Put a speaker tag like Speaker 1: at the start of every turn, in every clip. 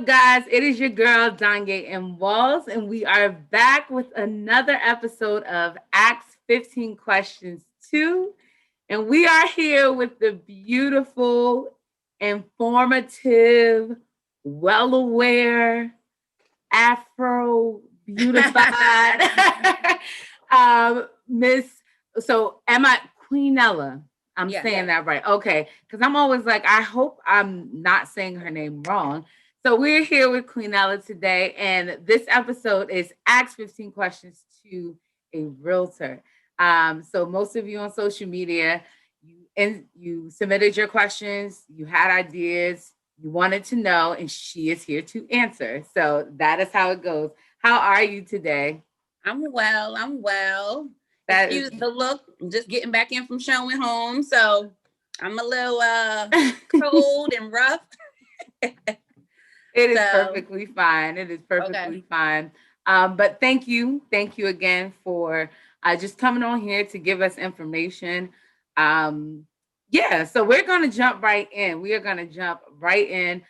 Speaker 1: up, guys? It is your girl, Donjia M, and we are back with another episode of Ask 15 Questions 2. And we are here with the beautiful, informative, well-aware, Afro-beautified Miss, so am I Queenella? I'm saying that right. Okay. Because I'm always like, I hope I'm not saying her name wrong. So we're here with Queenella today, and this episode is Ask 15 Questions to a Realtor. So most of you on social media, you submitted your questions, you had ideas, you wanted to know, and she is here to answer. So that is how it goes. How are you today?
Speaker 2: I'm well. Excuse the look. I'm just getting back in from showing home, so I'm a little cold and rough.
Speaker 1: It is perfectly fine. It is perfectly fine. But thank you again for just coming on here to give us information. So we're gonna jump right in. We are gonna jump right in.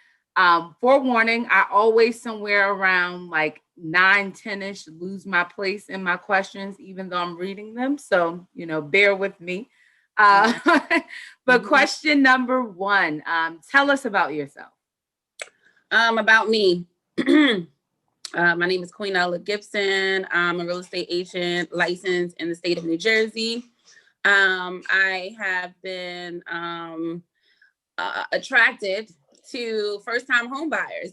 Speaker 1: Forewarning, I always somewhere around like 9-10ish lose my place in my questions, even though I'm reading them. So, bear with me. But question number 1, tell us about yourself.
Speaker 2: About me. My name is Queenella Gibson. I'm a real estate agent licensed in the state of New Jersey. I have been attracted to first-time home buyers.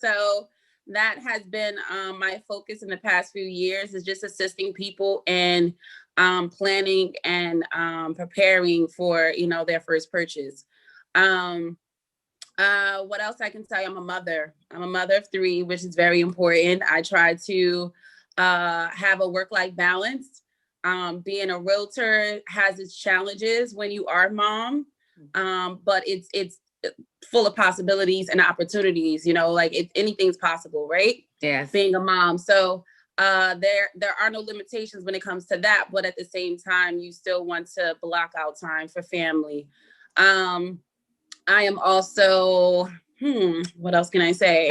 Speaker 2: So that has been my focus in the past few years, is just assisting people in planning and preparing for, their first purchase. What else I can tell you? I'm a mother of 3, which is very important. I try to have a work-life balance. Being a realtor has its challenges when you are a mom, but it's full of possibilities and opportunities. Anything's possible, right?
Speaker 1: Yes.
Speaker 2: Being a mom, so there are no limitations when it comes to that. But at the same time, you still want to block out time for family. I am also, what else can I say?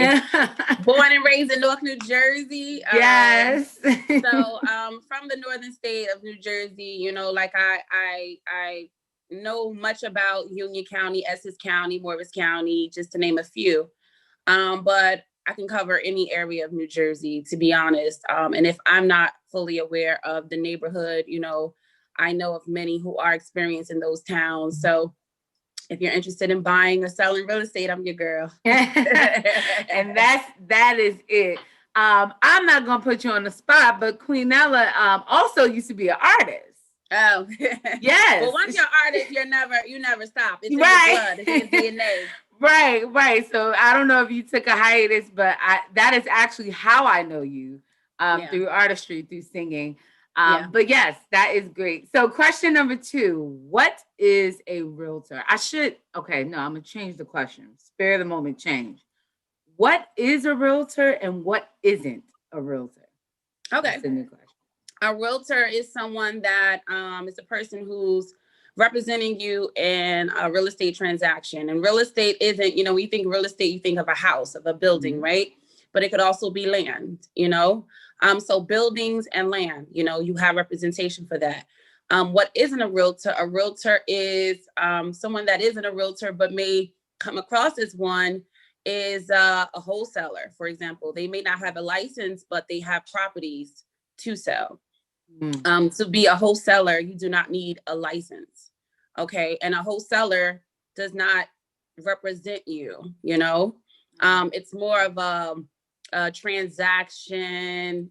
Speaker 2: Born and raised in Newark, New Jersey.
Speaker 1: Yes.
Speaker 2: So from the northern state of New Jersey, I know much about Union County, Essex County, Morris County, just to name a few. But I can cover any area of New Jersey, to be honest. And if I'm not fully aware of the neighborhood, I know of many who are experiencing those towns. So if you're interested in buying or selling real estate, I'm your girl.
Speaker 1: And that is it. I'm not gonna put you on the spot, but Queenella also used to be an artist.
Speaker 2: Oh,
Speaker 1: yes.
Speaker 2: Well, once you're an artist, you never stop. It's in your blood. It's in your DNA.
Speaker 1: Right. So I don't know if you took a hiatus, but that is actually how I know you, through artistry, through singing. But yes, that is great. So question number 2, what is a realtor? I'm gonna change the question. Spare the moment change. What is a realtor and what isn't a realtor?
Speaker 2: Okay.
Speaker 1: That's a new question.
Speaker 2: A realtor is someone that is a person who's representing you in a real estate transaction. And real estate isn't, when you think real estate, you think of a house, of a building, right? But it could also be land, so buildings and land, you have representation for that. What isn't a realtor? A realtor is someone that isn't a realtor, but may come across as one, is a wholesaler. For example, they may not have a license, but they have properties to sell. To be a wholesaler, you do not need a license. Okay. And a wholesaler does not represent you, it's more of a transaction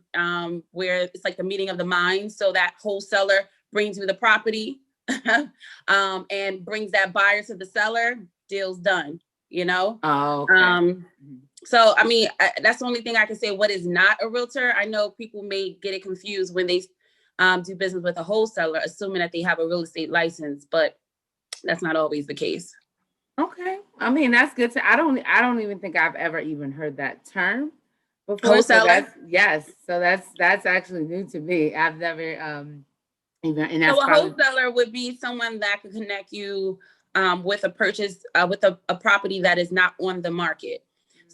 Speaker 2: where it's like the meeting of the minds. So that wholesaler brings you the property and brings that buyer to the seller, deal's done,
Speaker 1: Oh, okay.
Speaker 2: So, that's the only thing I can say. What is not a realtor? I know people may get it confused when they do business with a wholesaler, assuming that they have a real estate license, but that's not always the case.
Speaker 1: Okay. That's good I don't even think I've ever even heard that term before.
Speaker 2: Wholesaler?
Speaker 1: So that's actually new to me. I've never even. And that's
Speaker 2: so a wholesaler would be someone that could connect you with a purchase with a property that is not on the market.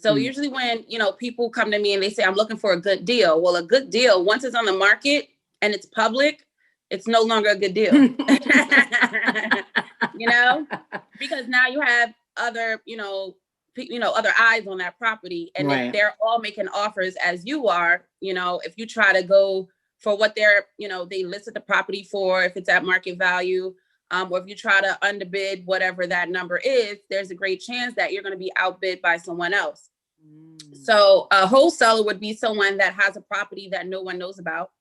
Speaker 2: So usually when, you know, people come to me and they say, I'm looking for a good deal. Well, a good deal, once it's on the market and it's public, it's no longer a good deal. You know, because now you have other, other eyes on that property. And if they're all making offers as you are, you know, if you try to go for what they're, you know, they listed the property for, if it's at market value, or if you try to underbid whatever that number is, there's a great chance that you're going to be outbid by someone else. So a wholesaler would be someone that has a property that no one knows about,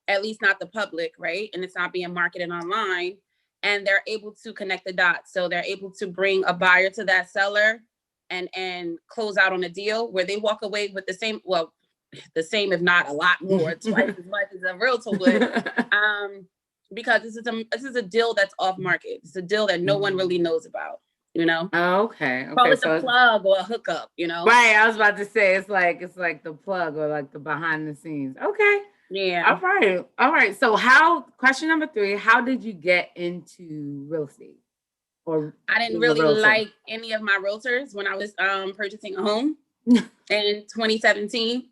Speaker 2: at least not the public, right? And it's not being marketed online, and they're able to connect the dots. So they're able to bring a buyer to that seller and close out on a deal where they walk away with the same, if not a lot more, twice as much as a realtor would. Because this is a deal that's off market. It's a deal that no one really knows about, you know?
Speaker 1: Oh, okay.
Speaker 2: Call it a plug or a hookup, you know?
Speaker 1: Right. I was about to say it's like the plug or like the behind the scenes. Okay.
Speaker 2: Yeah.
Speaker 1: All right. So question number 3, how did you get into real estate? Or
Speaker 2: I didn't really like any of my realtors when I was purchasing a home in 2017.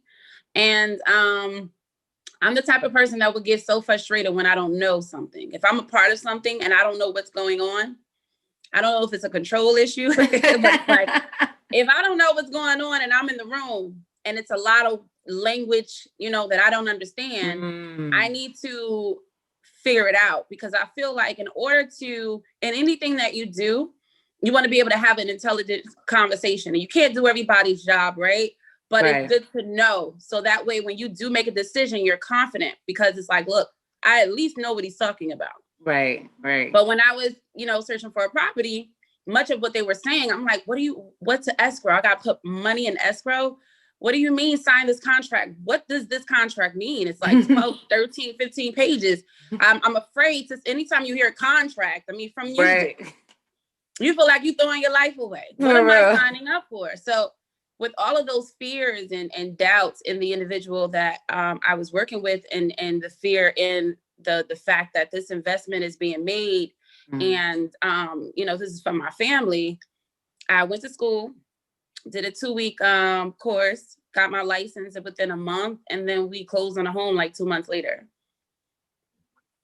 Speaker 2: And I'm the type of person that would get so frustrated when I don't know something. If I'm a part of something and I don't know what's going on, I don't know if it's a control issue, but like, if I don't know what's going on and I'm in the room and it's a lot of language, you know, that I don't understand, I need to figure it out, because I feel like in order to, in anything that you do, you want to be able to have an intelligent conversation, and you can't do everybody's job, right? But it's good to know. So that way, when you do make a decision, you're confident, because it's like, look, I at least know what he's talking about.
Speaker 1: Right.
Speaker 2: But when I was, you know, searching for a property, much of what they were saying, I'm like, what's an escrow? I got to put money in escrow. What do you mean sign this contract? What does this contract mean? It's like 12, 13, 15 pages. I'm afraid to, anytime you hear a contract, I mean, from music, you feel like you're throwing your life away. What am I signing up for? So with all of those fears and doubts in the individual that I was working with, and the fear in the fact that this investment is being made, and, you know, this is from my family, I went to school, did a 2-week course, got my license within a month, and then we closed on a home like 2 months later.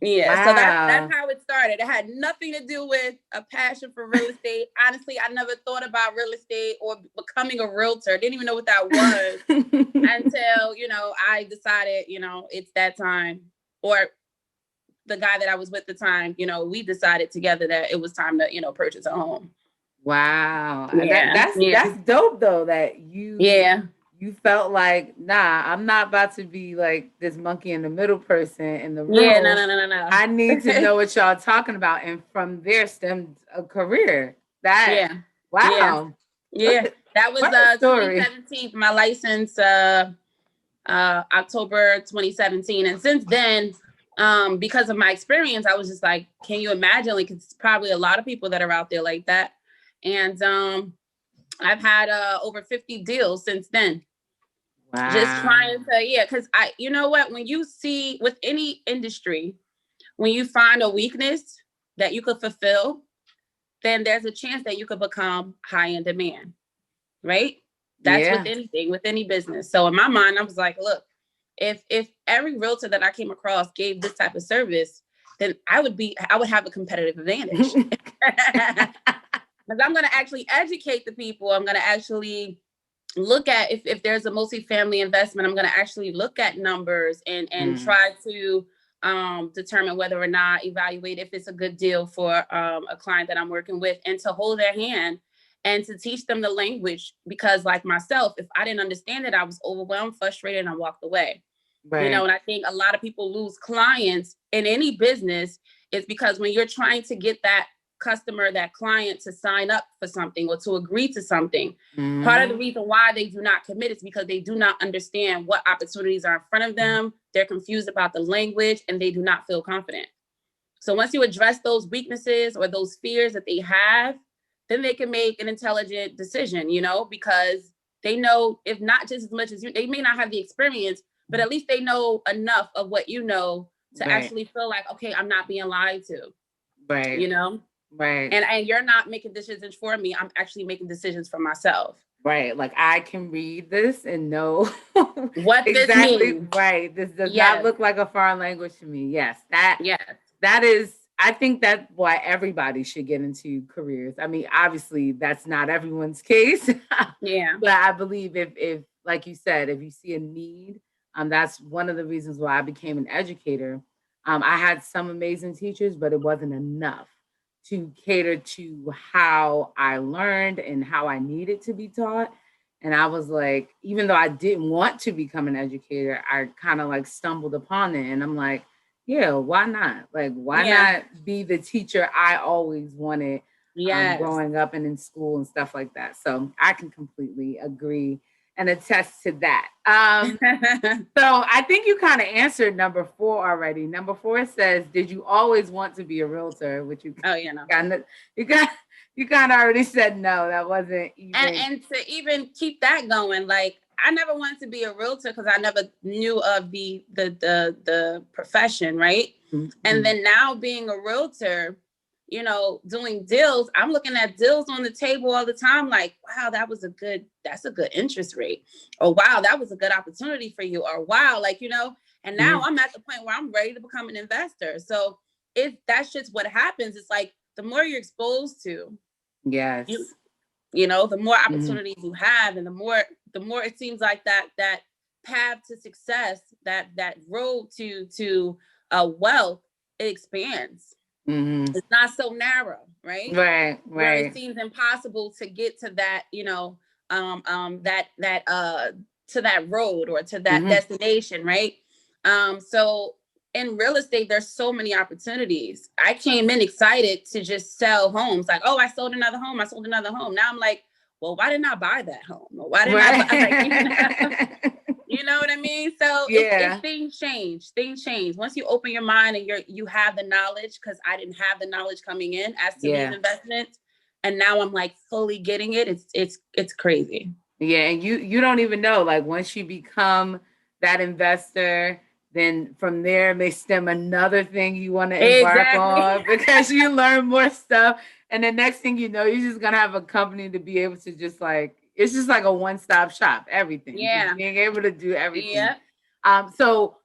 Speaker 2: Yeah, wow. So that's how it started. It had nothing to do with a passion for real estate. Honestly, I never thought about real estate or becoming a realtor. Didn't even know what that was until, you know, I decided, you know, it's that time. Or the guy that I was with at the time, you know, we decided together that it was time to, you know, purchase a home.
Speaker 1: Wow. Yeah. That's dope though, that you felt like, nah, I'm not about to be like this monkey in the middle person in the room.
Speaker 2: Yeah, no.
Speaker 1: I need to know what y'all talking about. And from there stemmed a career. Wow.
Speaker 2: Yeah. That was 2017, my license, October 2017. And since then, because of my experience, I was just like, can you imagine? Like, it's probably a lot of people that are out there like that. And I've had over 50 deals since then. Wow. Just trying to, because you know what, when you see with any industry, when you find a weakness that you could fulfill, then there's a chance that you could become high in demand, right? That's with anything, with any business. So in my mind, I was like, look, if every realtor that I came across gave this type of service, then I would have a competitive advantage. Because I'm going to actually educate the people. I'm going to actually look at if there's a multifamily investment, I'm going to actually look at numbers and try to determine whether or not, evaluate if it's a good deal for a client that I'm working with, and to hold their hand and to teach them the language. Because like myself, if I didn't understand it, I was overwhelmed, frustrated, and I walked away. Right. You know, and I think a lot of people lose clients in any business is because when you're trying to get that customer, that client to sign up for something or to agree to something, part of the reason why they do not commit is because they do not understand what opportunities are in front of them. They're confused about the language and they do not feel confident. So once you address those weaknesses or those fears that they have, then they can make an intelligent decision, you know, because they know, if not just as much as you, they may not have the experience, but at least they know enough of what you know to actually feel like, okay, I'm not being lied to. Right. You know?
Speaker 1: Right.
Speaker 2: And you're not making decisions for me. I'm actually making decisions for myself.
Speaker 1: Right. Like I can read this and know
Speaker 2: what this
Speaker 1: exactly.
Speaker 2: means.
Speaker 1: Right. This does not
Speaker 2: Yes.
Speaker 1: look like a foreign language to me. Yes.
Speaker 2: Yes.
Speaker 1: That is, I think that's why everybody should get into careers. I mean, obviously that's not everyone's case.
Speaker 2: Yeah.
Speaker 1: But I believe if like you said, if you see a need, that's one of the reasons why I became an educator. I had some amazing teachers, but it wasn't enough to cater to how I learned and how I needed to be taught. And I was like, even though I didn't want to become an educator, I kind of like stumbled upon it. And I'm like, yeah, why not? Like, why
Speaker 2: Yeah.
Speaker 1: not be the teacher I always wanted
Speaker 2: Yes.
Speaker 1: growing up and in school and stuff like that? So I can completely agree and attest to that. So I think you kind of answered number 4 already. Number 4 says, "Did you always want to be a realtor?" Which you
Speaker 2: no.
Speaker 1: you kind of already said no. That wasn't even.
Speaker 2: And to even keep that going, like I never wanted to be a realtor because I never knew of the profession, right? Mm-hmm. And then now being a realtor, you know, doing deals, I'm looking at deals on the table all the time. Like, wow, that's a good interest rate. Or wow, that was a good opportunity for you. Or wow, like, you know, and now I'm at the point where I'm ready to become an investor. So that's just what happens. It's like the more you're exposed to,
Speaker 1: yes,
Speaker 2: you know, the more opportunities you have, and the more it seems like that path to success, that road to wealth, it expands. It's not so narrow, right?
Speaker 1: Right.
Speaker 2: Where it seems impossible to get to that, you know, to that road or to that destination, right? So in real estate, there's so many opportunities. I came in excited to just sell homes. Like, oh, I sold another home. Now I'm like, well, why didn't I buy that home? Or why didn't I buy, like, you know what I mean? So it's things change. Once you open your mind and you have the knowledge, because I didn't have the knowledge coming in as to these investments. And now I'm like fully getting it. It's crazy.
Speaker 1: Yeah. And you don't even know, like once you become that investor, then from there may stem another thing you want to embark on, because you learn more stuff. And the next thing you know, you're just going to have a company to be able to just like, it's just like a one-stop shop, everything.
Speaker 2: Yeah.
Speaker 1: Just being able to do everything. Yeah. So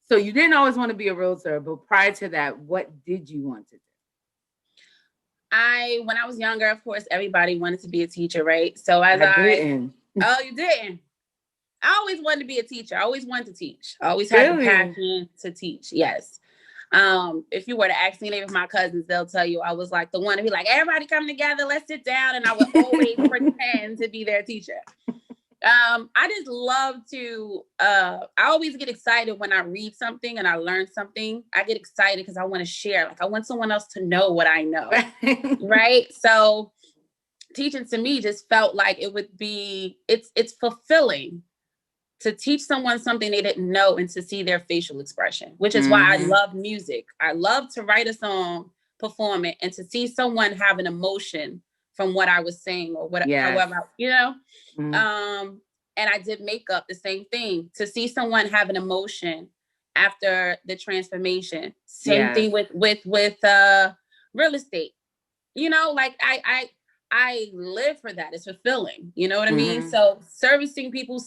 Speaker 1: you didn't always want to be a realtor, but prior to that, what did you want to do?
Speaker 2: When I was younger, of course, everybody wanted to be a teacher, right? So
Speaker 1: didn't.
Speaker 2: Oh, you didn't? I always wanted to be a teacher. I always wanted to teach. I always had the passion to teach. Yes. If you were to ask any of my cousins, they'll tell you I was like the one to be like, everybody come together, let's sit down. And I would always pretend to be their teacher. I just love to, I always get excited when I read something and I learn something. I get excited because I want to share. Like I want someone else to know what I know. Right. So teaching to me just felt like it would be, it's fulfilling to teach someone something they didn't know and to see their facial expression, which is why I love music. I love to write a song, perform it, and to see someone have an emotion from what I was saying or however, you know. And I did makeup, the same thing. To see someone have an emotion after the transformation. Same thing with real estate. You know, like I live for that. It's fulfilling. You know what I mean? So serving people,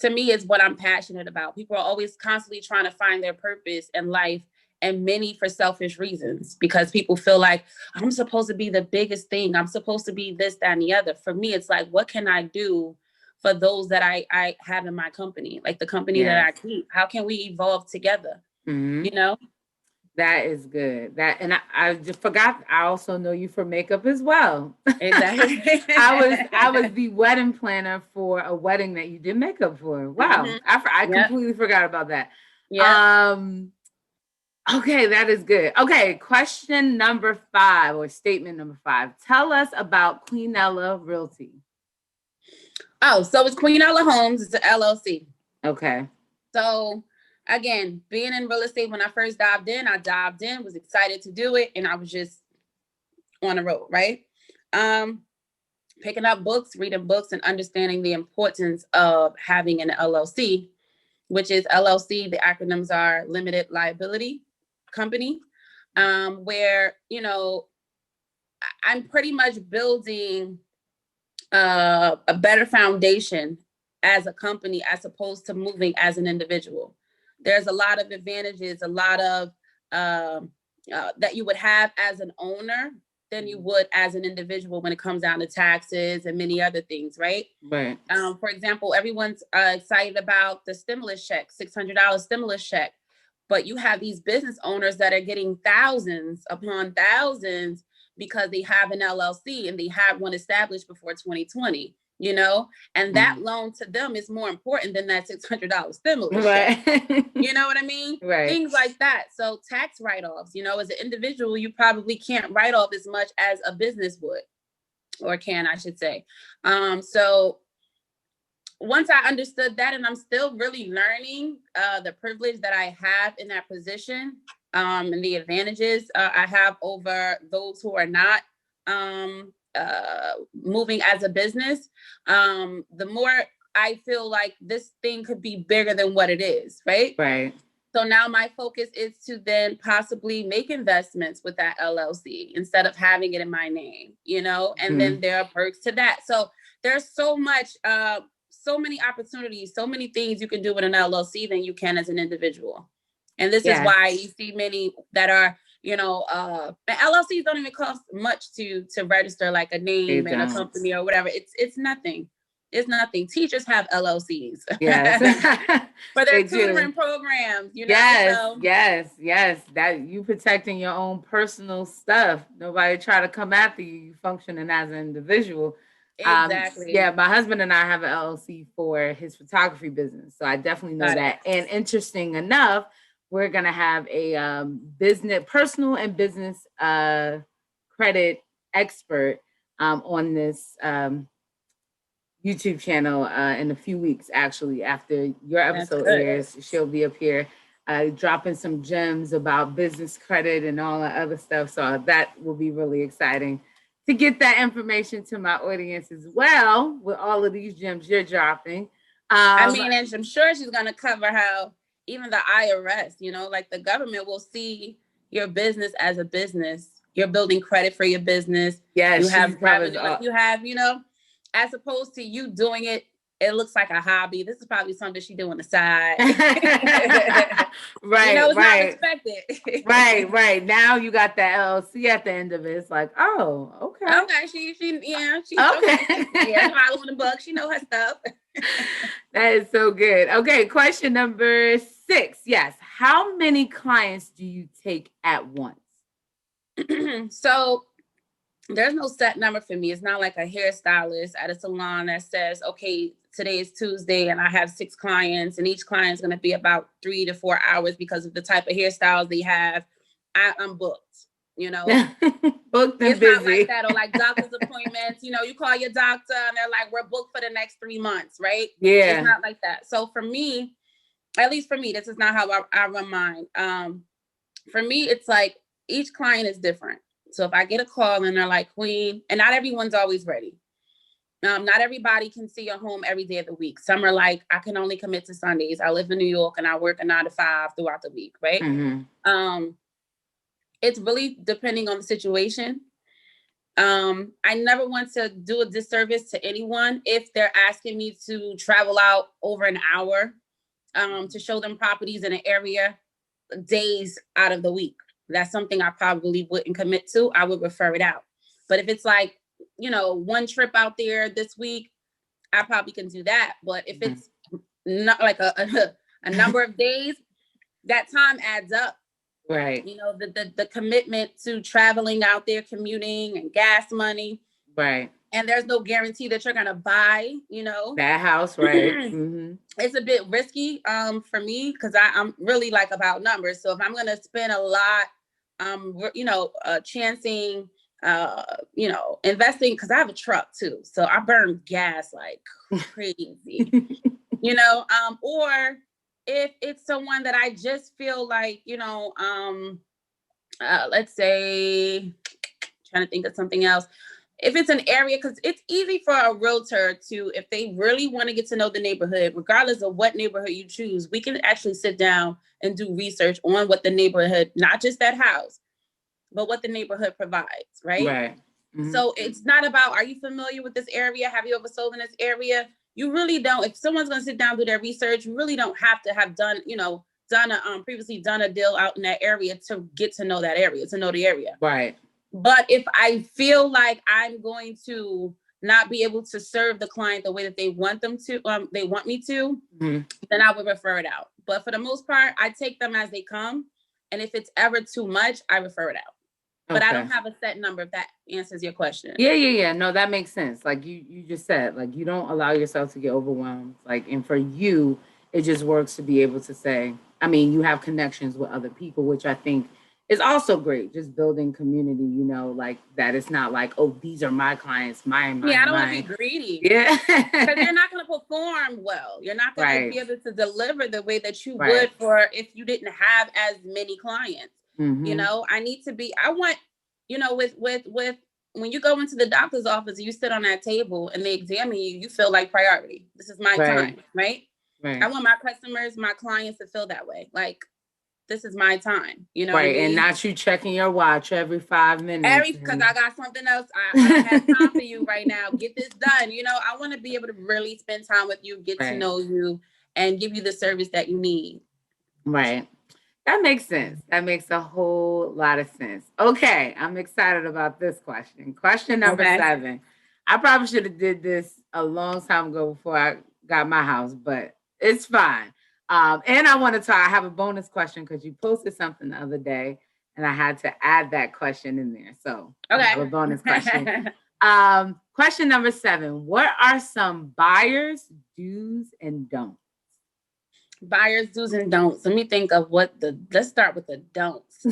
Speaker 2: to me is what I'm passionate about. People are always constantly trying to find their purpose in life, and many for selfish reasons, because people feel like I'm supposed to be the biggest thing. I'm supposed to be this, that, and the other. For me, it's like, what can I do for those that I have in my company, like the company that I keep? How can we evolve together? You know?
Speaker 1: That is good. I just forgot. I also know you for makeup as well.
Speaker 2: Exactly.
Speaker 1: I was the wedding planner for a wedding that you did makeup for. Wow. I completely forgot about that. Yeah. Okay, that is good. Okay, question number 5 or statement number 5. Tell us about Queenella Realty.
Speaker 2: Oh, so it's Queenella Homes. It's an LLC.
Speaker 1: Okay.
Speaker 2: So again, being in real estate, when I first dived in, was excited to do it, and I was just on the road, right? Picking up books, reading books, and understanding the importance of having an LLC, which is LLC. The acronyms are Limited Liability Company, where, you know, I'm pretty much building a better foundation as a company as opposed to moving as an individual. There's a lot of advantages, a lot of that you would have as an owner than you would as an individual when it comes down to taxes and many other things, right?
Speaker 1: Right.
Speaker 2: For example, everyone's excited about the stimulus check, $600 stimulus check, but you have these business owners that are getting thousands upon thousands because they have an LLC and they have one established before 2020, you know, and that loan to them is more important than that $600 stimulus check. You know what I mean?
Speaker 1: Right.
Speaker 2: Things like that. So tax write-offs, you know, as an individual, you probably can't write off as much as a business would, or can, I should say. So once I understood that, and I'm still really learning the privilege that I have in that position, and the advantages I have over those who are not moving as a business, the more I feel like this thing could be bigger than what it is, right?
Speaker 1: Right.
Speaker 2: So now my focus is to then possibly make investments with that LLC instead of having it in my name, you know, and then there are perks to that. So there's so much, so many opportunities, so many things you can do with an LLC than you can as an individual. And this is why you see many that are, you know, LLCs don't even cost much to register, like a name and a company or whatever. It's nothing. It's nothing. Teachers have LLCs.
Speaker 1: Yes.
Speaker 2: For their tutoring programs, you know.
Speaker 1: Yes. That you protecting your own personal stuff. Nobody try to come after you. You functioning as an individual.
Speaker 2: Exactly.
Speaker 1: Yeah, my husband and I have an LLC for his photography business, so I definitely know that. And interesting enough, we're gonna have a personal and business credit expert on this YouTube channel in a few weeks. Actually, after your episode airs, she'll be up here dropping some gems about business credit and all that other stuff. So that will be really exciting to get that information to my audience as well, with all of these gems you're dropping.
Speaker 2: I mean, and I'm sure she's going to cover how even the IRS, you know, like the government will see your business as a business. You're building credit for your business.
Speaker 1: Yes,
Speaker 2: you have revenue, you have, you know, as opposed to you doing it, it looks like a hobby. This is probably something she do on the side.
Speaker 1: Right,
Speaker 2: you know, it's
Speaker 1: right.
Speaker 2: not expected.
Speaker 1: Right. Now you got that LLC at the end of it. It's like, oh, okay.
Speaker 2: Okay, she's okay. Yeah, following the book. She know her stuff.
Speaker 1: That is so good. Okay, question number 6. Yes. How many clients do you take at once?
Speaker 2: So there's no set number for me. It's not like a hairstylist at a salon that says, okay, today is Tuesday and I have 6 clients and each client is going to be about 3 to 4 hours because of the type of hairstyles they have. I'm booked, you know.
Speaker 1: Booked and
Speaker 2: it's
Speaker 1: busy.
Speaker 2: Not like that, or like doctor's appointments. You know, you call your doctor and they're like, we're booked for the next 3 months, right?
Speaker 1: Yeah.
Speaker 2: It's not like that. So for me, at least for me, this is not how I run mine. For me, it's like each client is different. So if I get a call and they're like, Queen, and not everyone's always ready. Not everybody can see your home every day of the week. Some are like, I can only commit to Sundays. I live in New York and I work a 9 to 5 throughout the week, right? It's really depending on the situation. I never want to do a disservice to anyone if they're asking me to travel out over an hour to show them properties in an area days out of the week. That's something I probably wouldn't commit to. I would refer it out. But if it's like, you know, one trip out there this week, I probably can do that. But if it's not like a number of days, that time adds up.
Speaker 1: Right.
Speaker 2: You know, the commitment to traveling out there, commuting and gas money.
Speaker 1: Right.
Speaker 2: And there's no guarantee that you're going to buy, you know,
Speaker 1: that house. Right.
Speaker 2: It's a bit risky for me because I'm really like about numbers. So if I'm going to spend a lot, you know, chancing, you know, investing, because I have a truck too. So I burn gas like crazy, you know, or if it's someone that I just feel like, you know, let's say, trying to think of something else. If it's an area, because it's easy for a realtor to, if they really want to get to know the neighborhood, regardless of what neighborhood you choose, we can actually sit down and do research on what the neighborhood, not just that house, but what the neighborhood provides, right? So it's not about, are you familiar with this area? Have you ever sold in this area? You really don't. If someone's going to sit down and do their research, you really don't have to have done, previously done a deal out in that area to get to know that area, to know the area.
Speaker 1: Right.
Speaker 2: But if I feel like I'm going to not be able to serve the client the way that they want them to, they want me to, then I would refer it out. But for the most part, I take them as they come. And if it's ever too much, I refer it out. But I don't have a set number, if that answers your question.
Speaker 1: Yeah. No, that makes sense. Like you just said, like you don't allow yourself to get overwhelmed. Like, and for you, it just works to be able to say, I mean, you have connections with other people, which I think is also great. Just building community, like that. It's not like, oh, these are my clients, mine.
Speaker 2: Yeah, I don't want to be greedy.
Speaker 1: Yeah. Because
Speaker 2: they're not going to perform well. You're not going to be able to deliver the way that you would for if you didn't have as many clients. I need to be, I want, with when you go into the doctor's office, you sit on that table and they examine you, you feel like priority. This is my time, right? I want my customers, my clients to feel that way. Like, this is my time,
Speaker 1: Right. What I mean? And not you checking your watch every 5 minutes.
Speaker 2: Because I got something else. I don't have time for you right now. Get this done. I want to be able to really spend time with you, get to know you, and give you the service that you need.
Speaker 1: Right. That makes sense. That makes a whole lot of sense. Okay. I'm excited about this question. Question number 7. I probably should have did this a long time ago before I got my house, but it's fine. And I want to talk, I have a bonus question because you posted something the other day and I had to add that question in there. So I have a bonus question. Question number 7. What are some buyers' do's and don'ts?
Speaker 2: Buyers, do's and don'ts. Let me think of let's start with the don'ts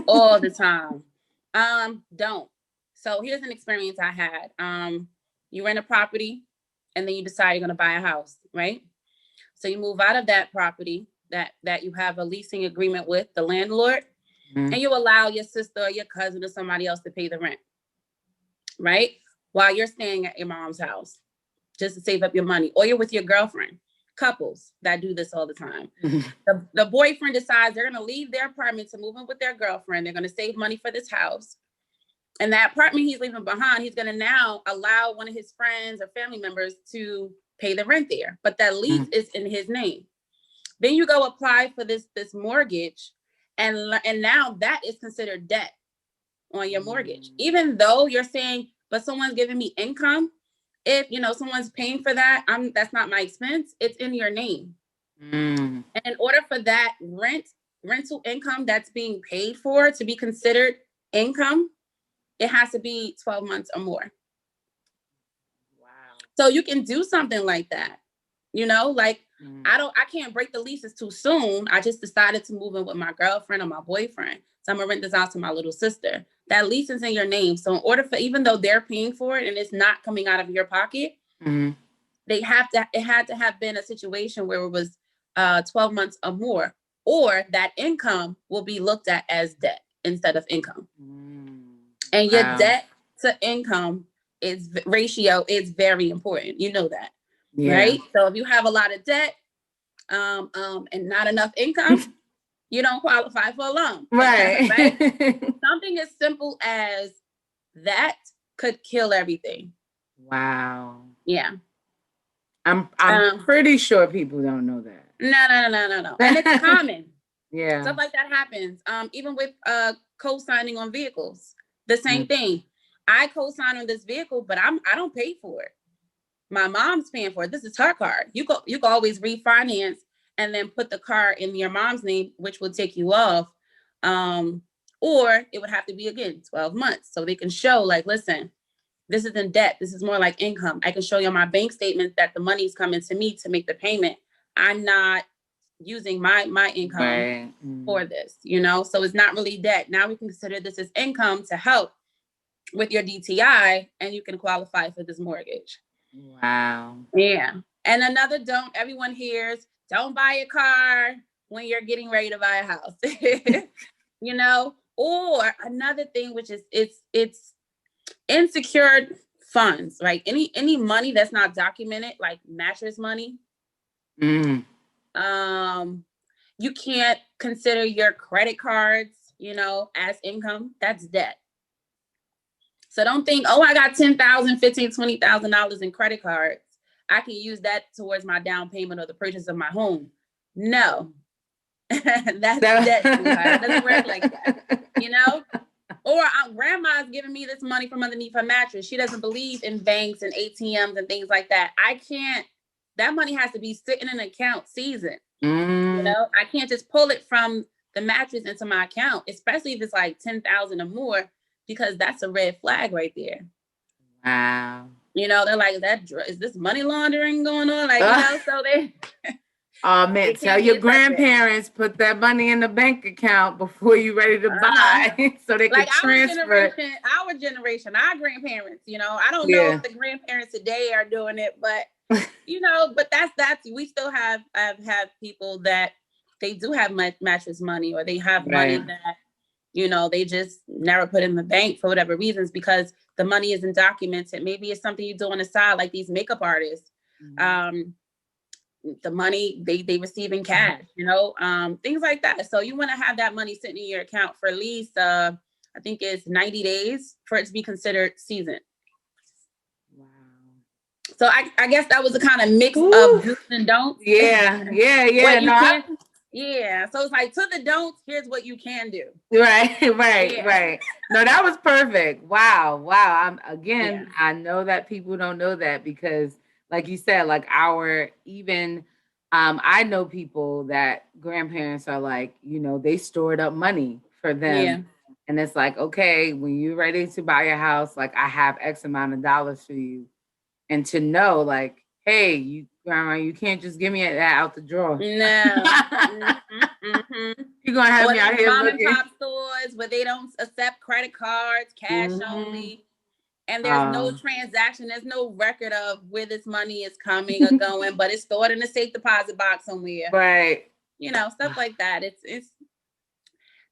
Speaker 2: all the time. Don't. So here's an experience I had. You rent a property and then you decide you're going to buy a house, right? So you move out of that property that you have a leasing agreement with the landlord, and you allow your sister or your cousin or somebody else to pay the rent, right? While you're staying at your mom's house, just to save up your money, or you're with your girlfriend. Couples that do this all the time. The boyfriend decides they're going to leave their apartment to move in with their girlfriend. They're going to save money for this house. And that apartment he's leaving behind, he's going to now allow one of his friends or family members to pay the rent there. But that lease is in his name. Then you go apply for this mortgage. And now that is considered debt on your mortgage. Even though you're saying, but someone's giving me income. If someone's paying for that, that's not my expense. It's in your name. And in order for that rental income that's being paid for to be considered income, it has to be 12 months or more. Wow. So you can do something like that. I can't break the leases too soon. I just decided to move in with my girlfriend or my boyfriend. So I'm gonna rent this out to my little sister. That lease is in your name. So in order for, even though they're paying for it and it's not coming out of your pocket, it had to have been a situation where it was 12 months or more, or that income will be looked at as debt instead of income. And your debt to income ratio is very important. You know that, right? So if you have a lot of debt and not enough income, you don't qualify for a loan.
Speaker 1: Right.
Speaker 2: Something as simple as that could kill everything.
Speaker 1: Wow.
Speaker 2: Yeah.
Speaker 1: I'm pretty sure people don't know that.
Speaker 2: No. And it's common.
Speaker 1: Yeah.
Speaker 2: Stuff like that happens. Even with co-signing on vehicles, the same thing. I co-sign on this vehicle, but I don't pay for it. My mom's paying for it. This is her car. You can always refinance and then put the car in your mom's name, which will take you off. Or it would have to be, again, 12 months. So they can show, like, listen, this is in debt. This is more like income. I can show you on my bank statement that the money's coming to me to make the payment. I'm not using my income for this, So it's not really debt. Now we can consider this as income to help with your DTI, and you can qualify for this mortgage.
Speaker 1: Wow.
Speaker 2: Yeah. And another don't everyone hears, don't buy a car when you're getting ready to buy a house. Or another thing, which is it's insecure funds, right? Any money that's not documented, like mattress money. You can't consider your credit cards, as income. That's debt. So don't think, oh, I got $10,000, $15,000, $20,000 in credit cards. I can use that towards my down payment or the purchase of my home. No, that's debt. It doesn't work like that, you know? Or grandma's giving me this money from underneath her mattress. She doesn't believe in banks and ATMs and things like that. I can't, that money has to be sitting in an account seasoned. You know, I can't just pull it from the mattress into my account, especially if it's like 10,000 or more, because that's a red flag right there.
Speaker 1: Wow.
Speaker 2: You know, they're like, is this money laundering going on? Like, you know, so they.
Speaker 1: Oh man, tell your grandparents put that money in the bank account before you're ready to buy, so they can transfer.
Speaker 2: Our generation, our grandparents. You know, I don't know if the grandparents today are doing it, but you know, but that's we still have people that they do have mattress money, or they have money that, you know, they just never put in the bank for whatever reasons, because the money isn't documented. Maybe it's something you do on the side, like these makeup artists. The money they receive in cash, you know, things like that. So you want to have that money sitting in your account for at least, I think it's 90 days for it to be considered seasoned. Wow. So I guess that was a kind of mix of do's and don'ts.
Speaker 1: Yeah.
Speaker 2: Yeah. So it's like, to the don'ts, here's what you can do.
Speaker 1: Right. No, that was perfect. Wow. I know that people don't know that, because like you said, like I know people that grandparents are like, you know, they stored up money for them. Yeah. And it's like, okay, when you're ready to buy a house, like I have X amount of dollars for you. And to know, like, hey, grandma, you can't just give me that out the drawer. No. You're going to have me out here
Speaker 2: mom and pop stores where they don't accept credit cards, cash only. And there's no transaction. There's no record of where this money is coming or going, but it's stored in a safe deposit box somewhere.
Speaker 1: Right.
Speaker 2: You know, stuff like that. It's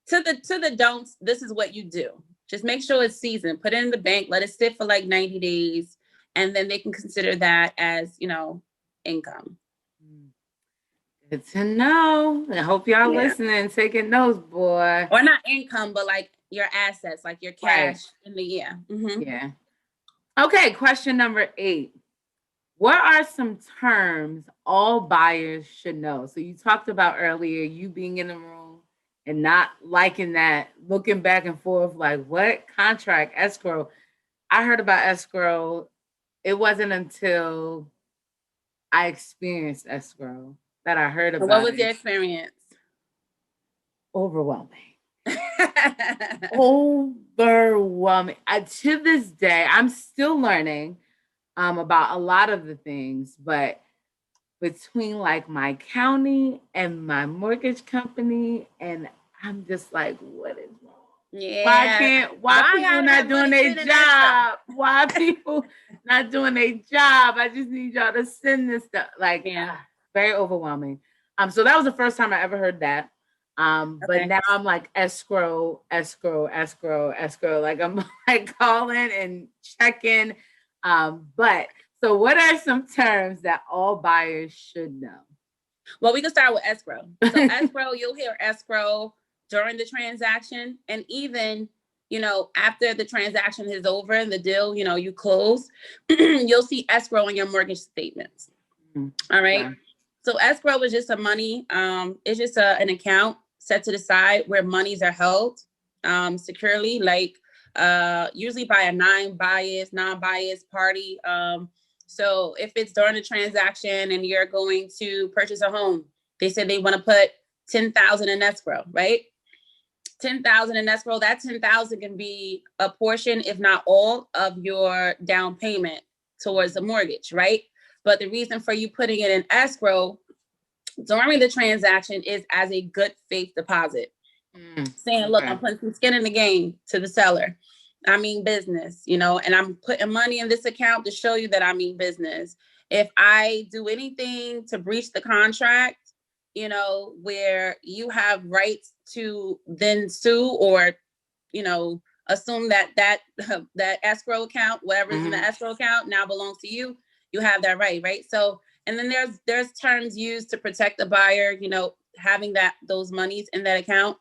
Speaker 2: to the don'ts. This is what you do. Just make sure it's seasoned. Put it in the bank. Let it sit for like 90 days. And then they can consider that as, you know, income.
Speaker 1: Good to know. I hope y'all listening, taking notes, boy.
Speaker 2: Or not income, but like your assets, like your cash in the year. Mm-hmm.
Speaker 1: Yeah. Okay, question number 8. What are some terms all buyers should know? So you talked about earlier, you being in the room and not liking that, looking back and forth, like what contract, escrow. I heard about escrow. It wasn't until I experienced escrow that I heard about it.
Speaker 2: What was your experience?
Speaker 1: Overwhelming. Overwhelming. To this day, I'm still learning about a lot of the things, but between like my county and my mortgage company, and I'm just like, what is wrong?
Speaker 2: Yeah.
Speaker 1: Why people not doing their job? Why people not doing their job? I just need y'all to send this stuff. Like, very overwhelming. So that was the first time I ever heard that. But now I'm like escrow. Like I'm like calling and checking. But so what are some terms that all buyers should know?
Speaker 2: Well, we can start with escrow. So escrow, you'll hear escrow during the transaction, and even, you know, after the transaction is over and the deal, you know, you close, you'll see escrow in your mortgage statements. All right. Yeah. So escrow is just a money. It's just an account set to the side where monies are held securely, like usually by a non-biased party. So if it's during a transaction and you're going to purchase a home, they said they want to put $10,000 in escrow, right? $10,000 in escrow. That $10,000 can be a portion, if not all, of your down payment towards the mortgage, right? But the reason for you putting it in escrow during the transaction is as a good faith deposit. Saying, look, I'm putting some skin in the game to the seller. I mean business, you know, and I'm putting money in this account to show you that I mean business. If I do anything to breach the contract, you know, where you have rights to then sue or, you know, assume that escrow account, whatever's in the escrow account now belongs to you, you have that right? So, and then there's terms used to protect the buyer, you know, having those monies in that account.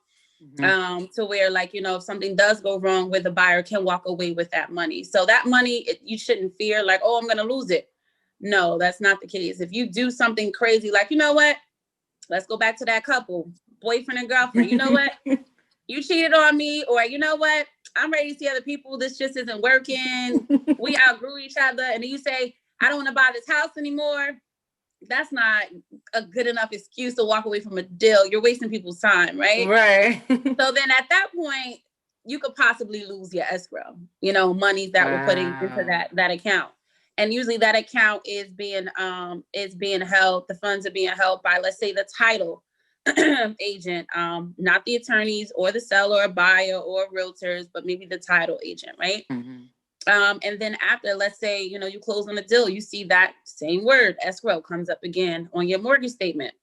Speaker 2: To where, like, you know, if something does go wrong, where the buyer can walk away with that money. So that money, you shouldn't fear like, oh, I'm going to lose it. No, that's not the case. If you do something crazy, like, you know what, let's go back to that couple, boyfriend and girlfriend. You know what, you cheated on me, or you know what, I'm ready to see other people. This just isn't working. We outgrew each other. And then you say, I don't want to buy this house anymore. That's not a good enough excuse to walk away from a deal. You're wasting people's time, right?
Speaker 1: Right.
Speaker 2: So then at that point, you could possibly lose your escrow, you know, monies that we're putting into that account. And usually that account is being held, the funds are being held by, let's say, the title agent, not the attorneys or the seller or buyer or realtors, but maybe the title agent, right? And then after, let's say, you know, you close on a deal, you see that same word, escrow, comes up again on your mortgage statement.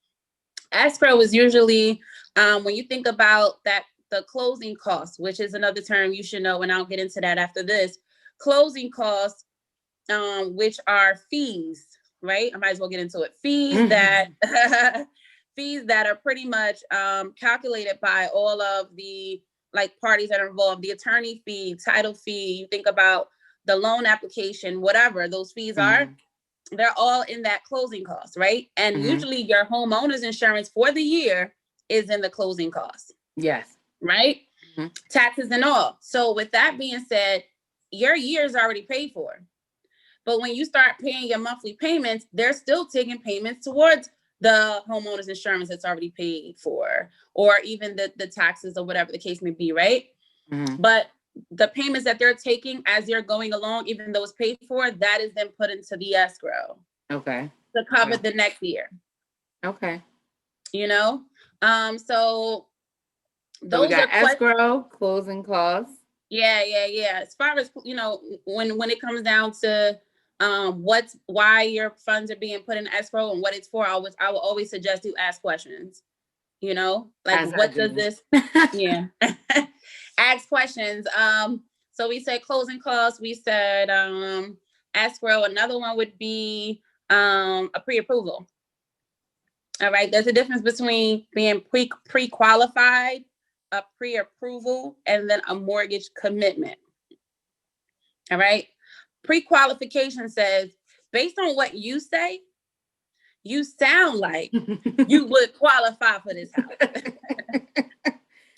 Speaker 2: Escrow is usually, when you think about that, the closing costs, which is another term you should know, and I'll get into that after this. Closing costs, which are fees, right? I might as well get into it. Fees that fees that are pretty much calculated by all of the like parties that are involved. The attorney fee, title fee. You think about the loan application, whatever those fees are. They're all in that closing cost, right? And usually your homeowner's insurance for the year is in the closing costs.
Speaker 1: Yes.
Speaker 2: Right? Taxes and all. So with that being said, your year is already paid for. But when you start paying your monthly payments, they're still taking payments towards the homeowner's insurance that's already paid for, or even the taxes or whatever the case may be, right? But the payments that they're taking as you're going along, even though it's paid for, that is then put into the escrow.
Speaker 1: Okay.
Speaker 2: To cover the next year.
Speaker 1: Okay.
Speaker 2: You know? So
Speaker 1: those we got escrow, closing costs.
Speaker 2: Yeah. As far as, you know, when it comes down to why your funds are being put in escrow and what it's for, I will always suggest you ask questions. You know, like, as what does this? Yeah. Ask questions. So we said closing costs. We said escrow. Another one would be a pre-approval. All right. There's a difference between being pre-qualified, a pre-approval, and then a mortgage commitment. All right. Pre-qualification says, based on what you say, you sound like you would qualify for this house.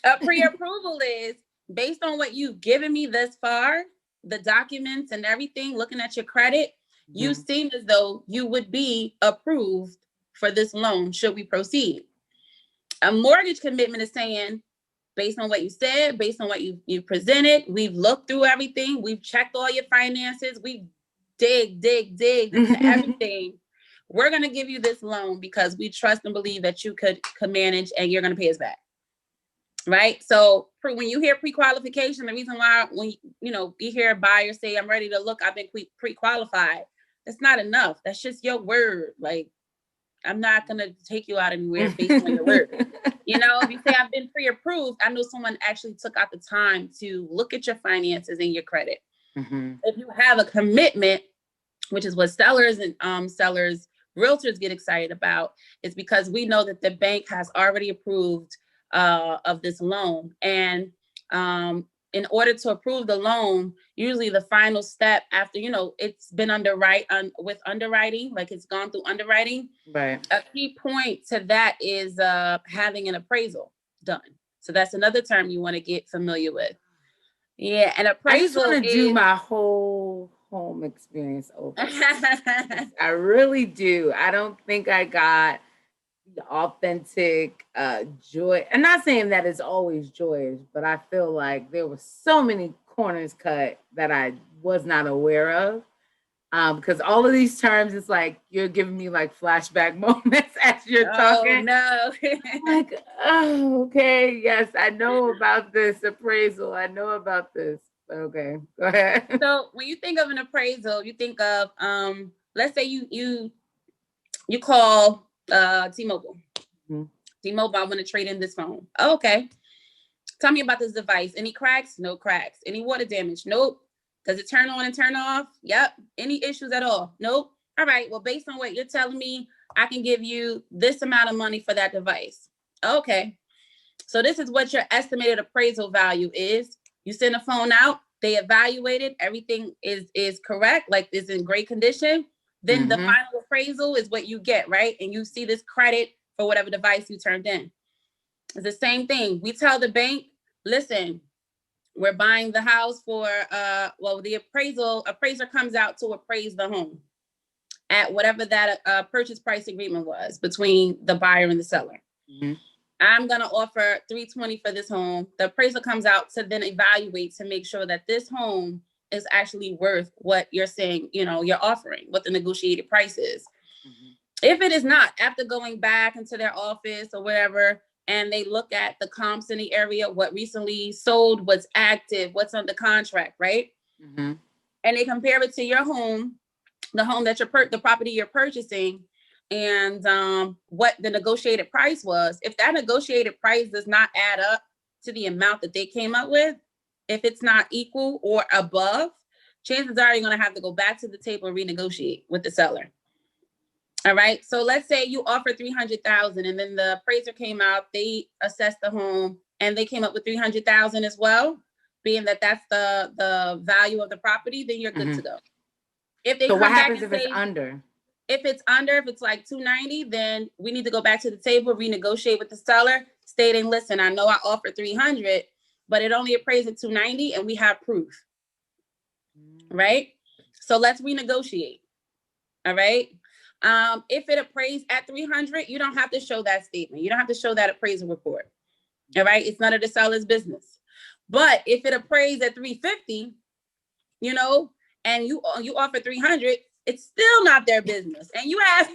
Speaker 2: A pre-approval is based on what you've given me thus far, the documents and everything, looking at your credit, you seem as though you would be approved for this loan should we proceed. A mortgage commitment is saying, based on what you said, based on what you presented, we've looked through everything, we've checked all your finances, we've dig into everything. We're going to give you this loan because we trust and believe that you could manage and you're going to pay us back. Right? So when you hear pre-qualification, the reason why when you hear a buyer say, I'm ready to look, I've been pre-qualified, that's not enough. That's just your word. Like, I'm not going to take you out anywhere based on your word. You know, if you say I've been pre-approved, I know someone actually took out the time to look at your finances and your credit. If you have a commitment, which is what sellers and realtors get excited about, is because we know that the bank has already approved of this loan. And in order to approve the loan, usually the final step after, it's been with underwriting, like it's gone through underwriting.
Speaker 1: Right.
Speaker 2: A key point to that is having an appraisal done. So that's another term you want to get familiar with. Yeah, an appraisal.
Speaker 1: I just want to do my whole home experience over. I really do. I don't think I got the authentic joy. I'm not saying that it's always joyous, but I feel like there were so many corners cut that I was not aware of. Because all of these terms, it's like you're giving me like flashback moments as you're talking.
Speaker 2: No.
Speaker 1: Like, oh, okay, yes, I know about this appraisal. I know about this. Okay, go ahead.
Speaker 2: So when you think of an appraisal, you think of let's say you call T-Mobile. T-Mobile, I want to trade in this phone. Oh, okay. Tell me about this device. Any cracks? No cracks. Any water damage? Nope. Does it turn on and turn off? Yep. Any issues at all? Nope. All right. Well, based on what you're telling me, I can give you this amount of money for that device. Okay. So this is what your estimated appraisal value is. You send a phone out, they evaluate it, everything is correct, like is in great condition. Then the final appraisal is what you get, right? And you see this credit for whatever device you turned in. It's the same thing. We tell the bank, listen, we're buying the house for, the appraiser comes out to appraise the home at whatever that purchase price agreement was between the buyer and the seller. I'm going to offer $320 for this home. The appraiser comes out to then evaluate to make sure that this home is actually worth what you're saying, you're offering, what the negotiated price is. If it is not, after going back into their office or wherever, and they look at the comps in the area, what recently sold, what's active, what's under contract, right? And they compare it to your home, the home that the property you're purchasing, and what the negotiated price was. If that negotiated price does not add up to the amount that they came up with, if it's not equal or above, chances are you're going to have to go back to the table and renegotiate with the seller. All right. So let's say you offer $300,000 and then the appraiser came out, they assessed the home and they came up with $300,000 as well, being that that's the value of the property, then you're good to go. If they
Speaker 1: so
Speaker 2: come
Speaker 1: what
Speaker 2: back
Speaker 1: happens
Speaker 2: and
Speaker 1: if
Speaker 2: say,
Speaker 1: it's under?
Speaker 2: If it's like 290, then we need to go back to the table, renegotiate with the seller, stating, listen, I know I offered 300, but it only appraised at 290 and we have proof. Right? So let's renegotiate. All right. If it appraised at 300, you don't have to show that statement. You don't have to show that appraisal report. All right. It's none of the seller's business. But if it appraised at 350, and you offer 300, it's still not their business. And you have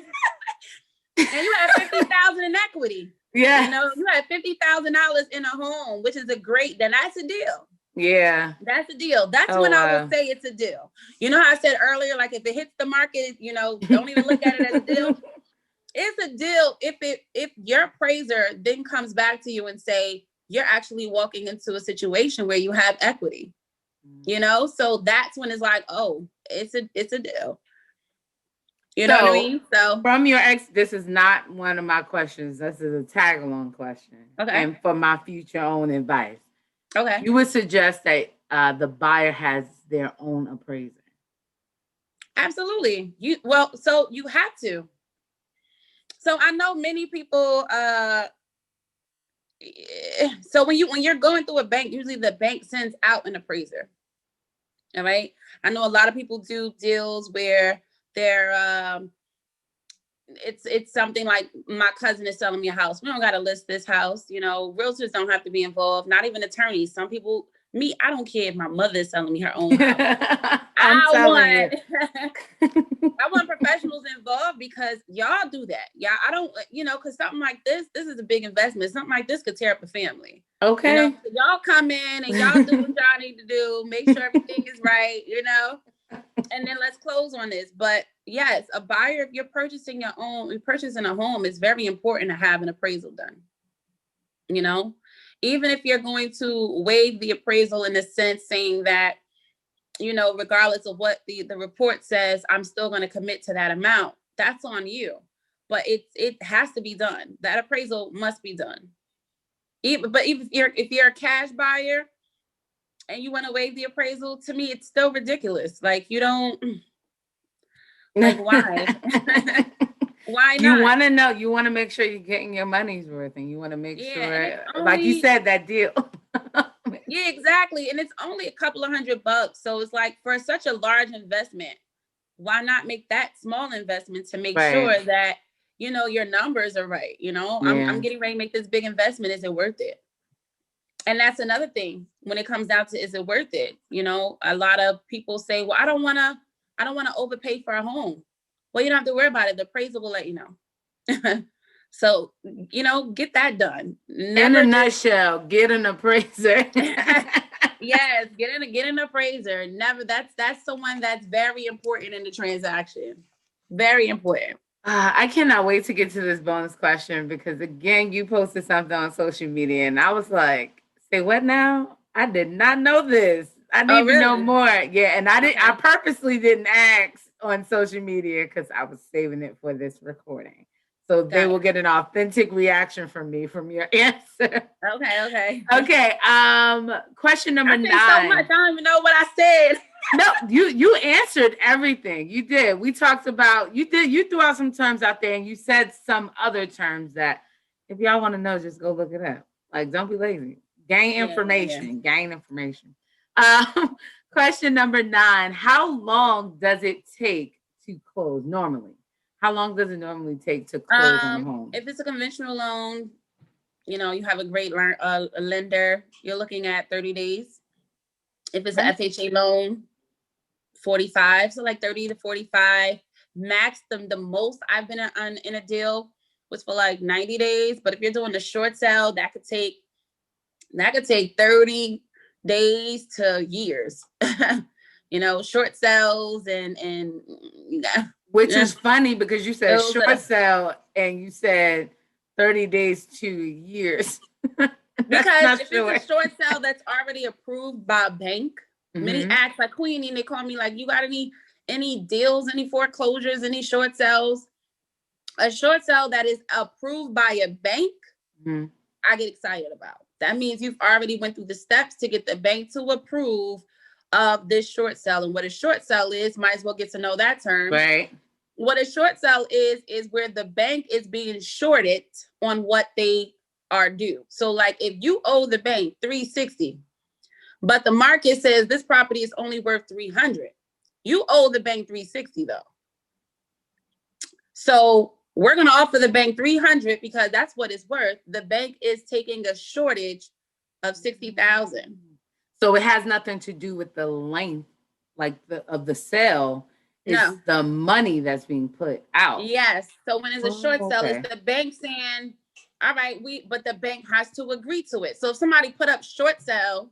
Speaker 2: $50,000 in equity.
Speaker 1: Yeah.
Speaker 2: You have $50,000 in a home, which is that's a deal.
Speaker 1: Yeah.
Speaker 2: That's a deal. That's when I will say it's a deal. You know how I said earlier, like if it hits the market, don't even look at it as a deal. It's a deal if your appraiser then comes back to you and say, you're actually walking into a situation where you have equity. So that's when it's like, oh, it's a deal. You know what I mean? So
Speaker 1: from your this is not one of my questions. This is a tag along question.
Speaker 2: Okay.
Speaker 1: And for my future own advice.
Speaker 2: Okay.
Speaker 1: You would suggest that the buyer has their own appraiser.
Speaker 2: Absolutely. So you have to. So I know many people, so when you're going through a bank, usually the bank sends out an appraiser. All right. I know a lot of people do deals where they're it's something like, my cousin is selling me a house. We don't got to list this house. Realtors don't have to be involved, not even attorneys. Some people, I don't care if my mother is selling me her own house. I want professionals involved because y'all do that. Yeah, I don't, because something like this is a big investment. Something like this could tear up a family.
Speaker 1: Okay.
Speaker 2: So y'all come in and y'all do what y'all need to do, make sure everything is right, and then let's close on this. But yes, a buyer, if you're purchasing a home, it's very important to have an appraisal done. Even if you're going to waive the appraisal in a sense saying that, regardless of what the report says, I'm still going to commit to that amount. That's on you. But it has to be done. That appraisal must be done. But if you're a cash buyer and you want to waive the appraisal, to me, it's still ridiculous. Like, you don't, like, why? Why not?
Speaker 1: You want to know, you want to make sure you're getting your money's worth, and you want to make sure, like you said, that deal.
Speaker 2: Yeah, exactly. And it's only a couple of $100. So it's like, for such a large investment, why not make that small investment to make sure that, your numbers are right? I'm getting ready to make this big investment. Is it worth it? And that's another thing when it comes down to, is it worth it? A lot of people say, well, I don't want to overpay for a home. Well, you don't have to worry about it. The appraiser will let you know. So, get that done.
Speaker 1: In a nutshell, get an appraiser.
Speaker 2: Yes, get an appraiser. That's someone that's very important in the transaction. Very important.
Speaker 1: I cannot wait to get to this bonus question because, again, you posted something on social media and I was like, say what now? I did not know this. I need to know more. Yeah, and I purposely didn't ask on social media because I was saving it for this recording. So they will get an authentic reaction from me from your answer.
Speaker 2: Okay.
Speaker 1: Okay. Question number 9.
Speaker 2: So much. I don't even know what I said.
Speaker 1: No, you answered everything. You did. We talked about you threw out some terms out there and you said some other terms that if y'all want to know, just go look it up. Like, don't be lazy. Gain information. Gain information. Question number 9. How long does it take to close normally? How long does it normally take to close on a home?
Speaker 2: If it's a conventional loan, you have a great lender, you're looking at 30 days. If it's an FHA loan, 45, so like 30 to 45. Max, the most I've been in a deal was for like 90 days. But if you're doing the short sale, that could take 30 days to years. Short sales and
Speaker 1: which is funny because you said short sale and you said 30 days to years.
Speaker 2: Because if it's a short sale that's already approved by a bank, many acts like Queenie, they call me like, you got any deals, any foreclosures, any short sales? A short sale that is approved by a bank, I get excited about. That means you've already went through the steps to get the bank to approve of this short sale. And what a short sale is, might as well get to know that term.
Speaker 1: Right.
Speaker 2: What a short sale is where the bank is being shorted on what they are due. So like if you owe the bank $360, but the market says this property is only worth $300, you owe the bank $360 though. So we're going to offer the bank $300 because that's what it's worth. The bank is taking a shortage of $60,000.
Speaker 1: So it has nothing to do with the length, like of the sale. It's the money that's being put out.
Speaker 2: Yes. So when it's a short sale, it's the bank saying, all right, but the bank has to agree to it. So if somebody put up short sale,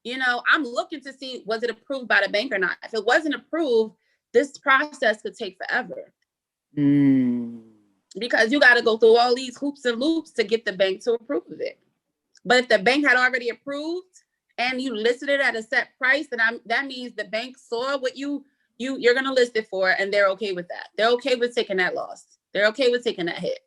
Speaker 2: I'm looking to see, was it approved by the bank or not? If it wasn't approved, this process could take forever. Because you got to go through all these hoops and loops to get the bank to approve of it. But if the bank had already approved and you listed it at a set price, then that means the bank saw what you're going to list it for, and they're okay with that. They're okay with taking that loss. They're okay with taking that hit.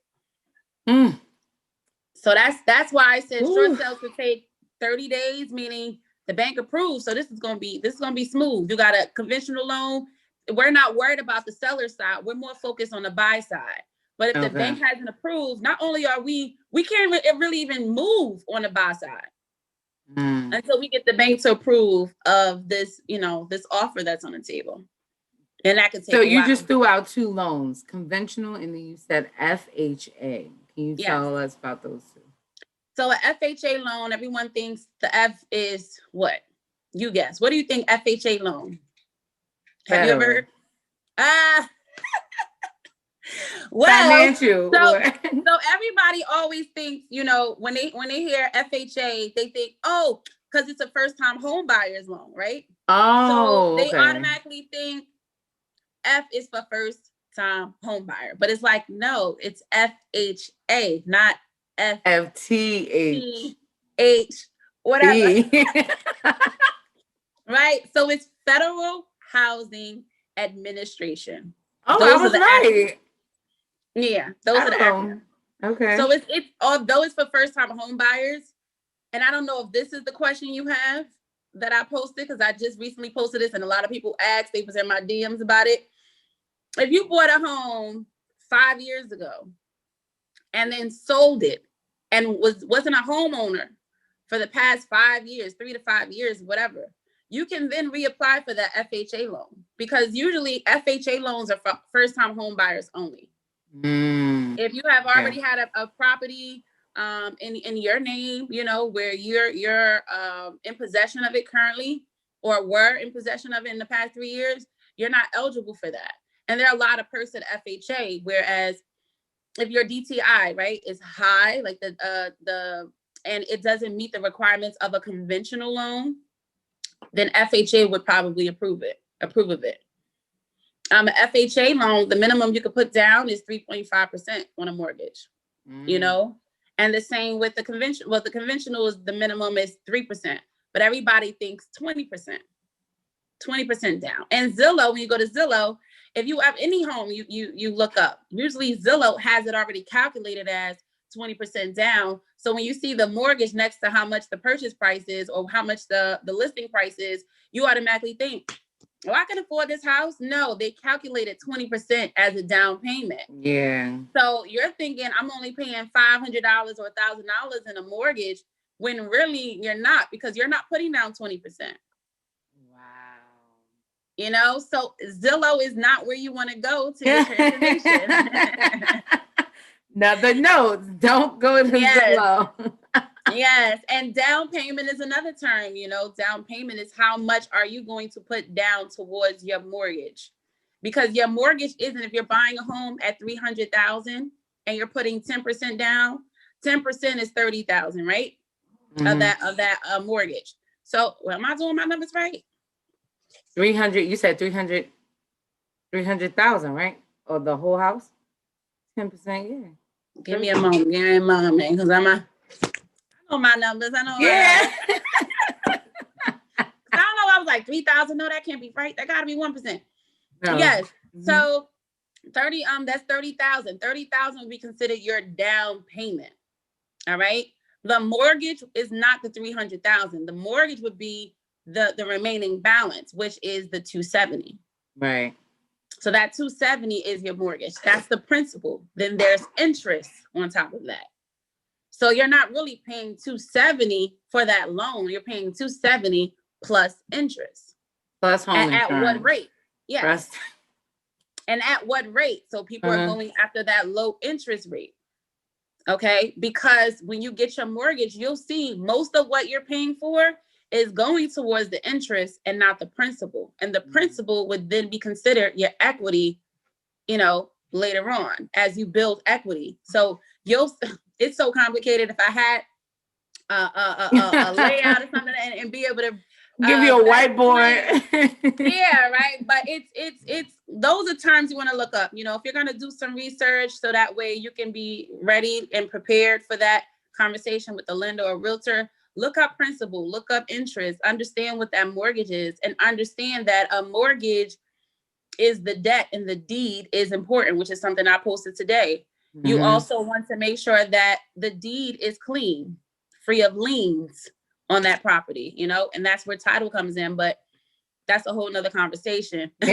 Speaker 2: So that's why I said short sales could take 30 days, meaning the bank approves. So this is going to be smooth. You got a conventional loan. We're not worried about the seller side. We're more focused on the buy side. But if the bank hasn't approved, not only are we can't really even move on the buy side until we get the bank to approve of this, this offer that's on the table. And that could take
Speaker 1: a while. You just threw out 2 loans, conventional, and then you said FHA. Can you tell us about those 2?
Speaker 2: So an FHA loan, everyone thinks the F is what? You guess. What do you think FHA loan? Have you ever heard? Well,
Speaker 1: financial.
Speaker 2: So everybody always thinks, when they hear FHA, they think, because it's a first-time home buyer's loan, right?
Speaker 1: Oh,
Speaker 2: so they automatically think F is for first-time home buyer, but it's like, no, it's FHA, not
Speaker 1: FTH,
Speaker 2: whatever. Right? So it's Federal Housing Administration.
Speaker 1: Oh, I was right.
Speaker 2: Yeah, those are the acronyms.
Speaker 1: Okay.
Speaker 2: So it's although it's for first-time home buyers, and I don't know if this is the question you have that I posted, because I just recently posted this and a lot of people asked, they was in my DMs about it. If you bought a home 5 years ago and then sold it and wasn't a homeowner for the past 5 years, 3 to 5 years, whatever, you can then reapply for that FHA loan, because usually FHA loans are for first-time home buyers only. If you have already had a property in your name, where you're in possession of it currently, or were in possession of it in the past 3 years, you're not eligible for that. And there are a lot of perks at FHA, whereas if your DTI, right, is high, like and it doesn't meet the requirements of a conventional loan, then FHA would probably approve of it. An FHA loan, the minimum you could put down is 3.5% on a mortgage, and the same with the conventional. Well, the conventional is the minimum is 3%, but everybody thinks 20% down. And Zillow, when you go to Zillow, if you have any home you look up, usually Zillow has it already calculated as 20% down. So when you see the mortgage next to how much the purchase price is or how much the listing price is, you automatically think, oh, I can afford this house. No, they calculated 20% as a down payment.
Speaker 1: Yeah.
Speaker 2: So you're thinking I'm only paying $500 or $1,000 in a mortgage when really you're not, because you're not putting down 20%.
Speaker 1: Wow.
Speaker 2: You know, so Zillow is not where you want to go to get your information.
Speaker 1: Another note, don't go to Zillow.
Speaker 2: Yes. And down payment is another term. You know, down payment is how much are you going to put down towards your mortgage? Because your mortgage isn't, if you're buying a home at $300,000 and you're putting 10% down, 10% is $30,000, right? Of that mortgage. So, well, am I doing my numbers right?
Speaker 1: 300, you said 300,000, right? Or the whole house? 10%, yeah.
Speaker 2: Give me a moment, because I know my numbers. I know.
Speaker 1: Yeah.
Speaker 2: I don't know. I was like 3,000. No, that can't be right. That got to be 1%. No. Yes. So 30. That's 30,000. 30,000 would be considered your down payment. All right. The mortgage is not the 300,000. The mortgage would be the remaining balance, which is the 270.
Speaker 1: Right.
Speaker 2: So that 270 is your mortgage. That's the principal. Then there's interest on top of that. So you're not really paying 270 for that loan. You're paying 270 plus interest.
Speaker 1: Plus home insurance.
Speaker 2: At what rate? Yes.
Speaker 1: Trust.
Speaker 2: And at what rate? So people are going after that low interest rate. Okay. Because when you get your mortgage, you'll see most of what you're paying for is going towards the interest and not the principal. And the principal would then be considered your equity, you know, later on as you build equity. So it's so complicated. If I had a layout or something and be able to
Speaker 1: give you a whiteboard.
Speaker 2: Yeah, right. But it's those are terms you want to look up. You know, if you're going to do some research so that way you can be ready and prepared for that conversation with the lender or realtor, look up principal, look up interest, understand what that mortgage is, and understand that a mortgage is the debt and the deed is important, which is something I posted today. You also want to make sure that the deed is clean, free of liens on that property, you know, and that's where title comes in, but that's a whole nother conversation.
Speaker 1: But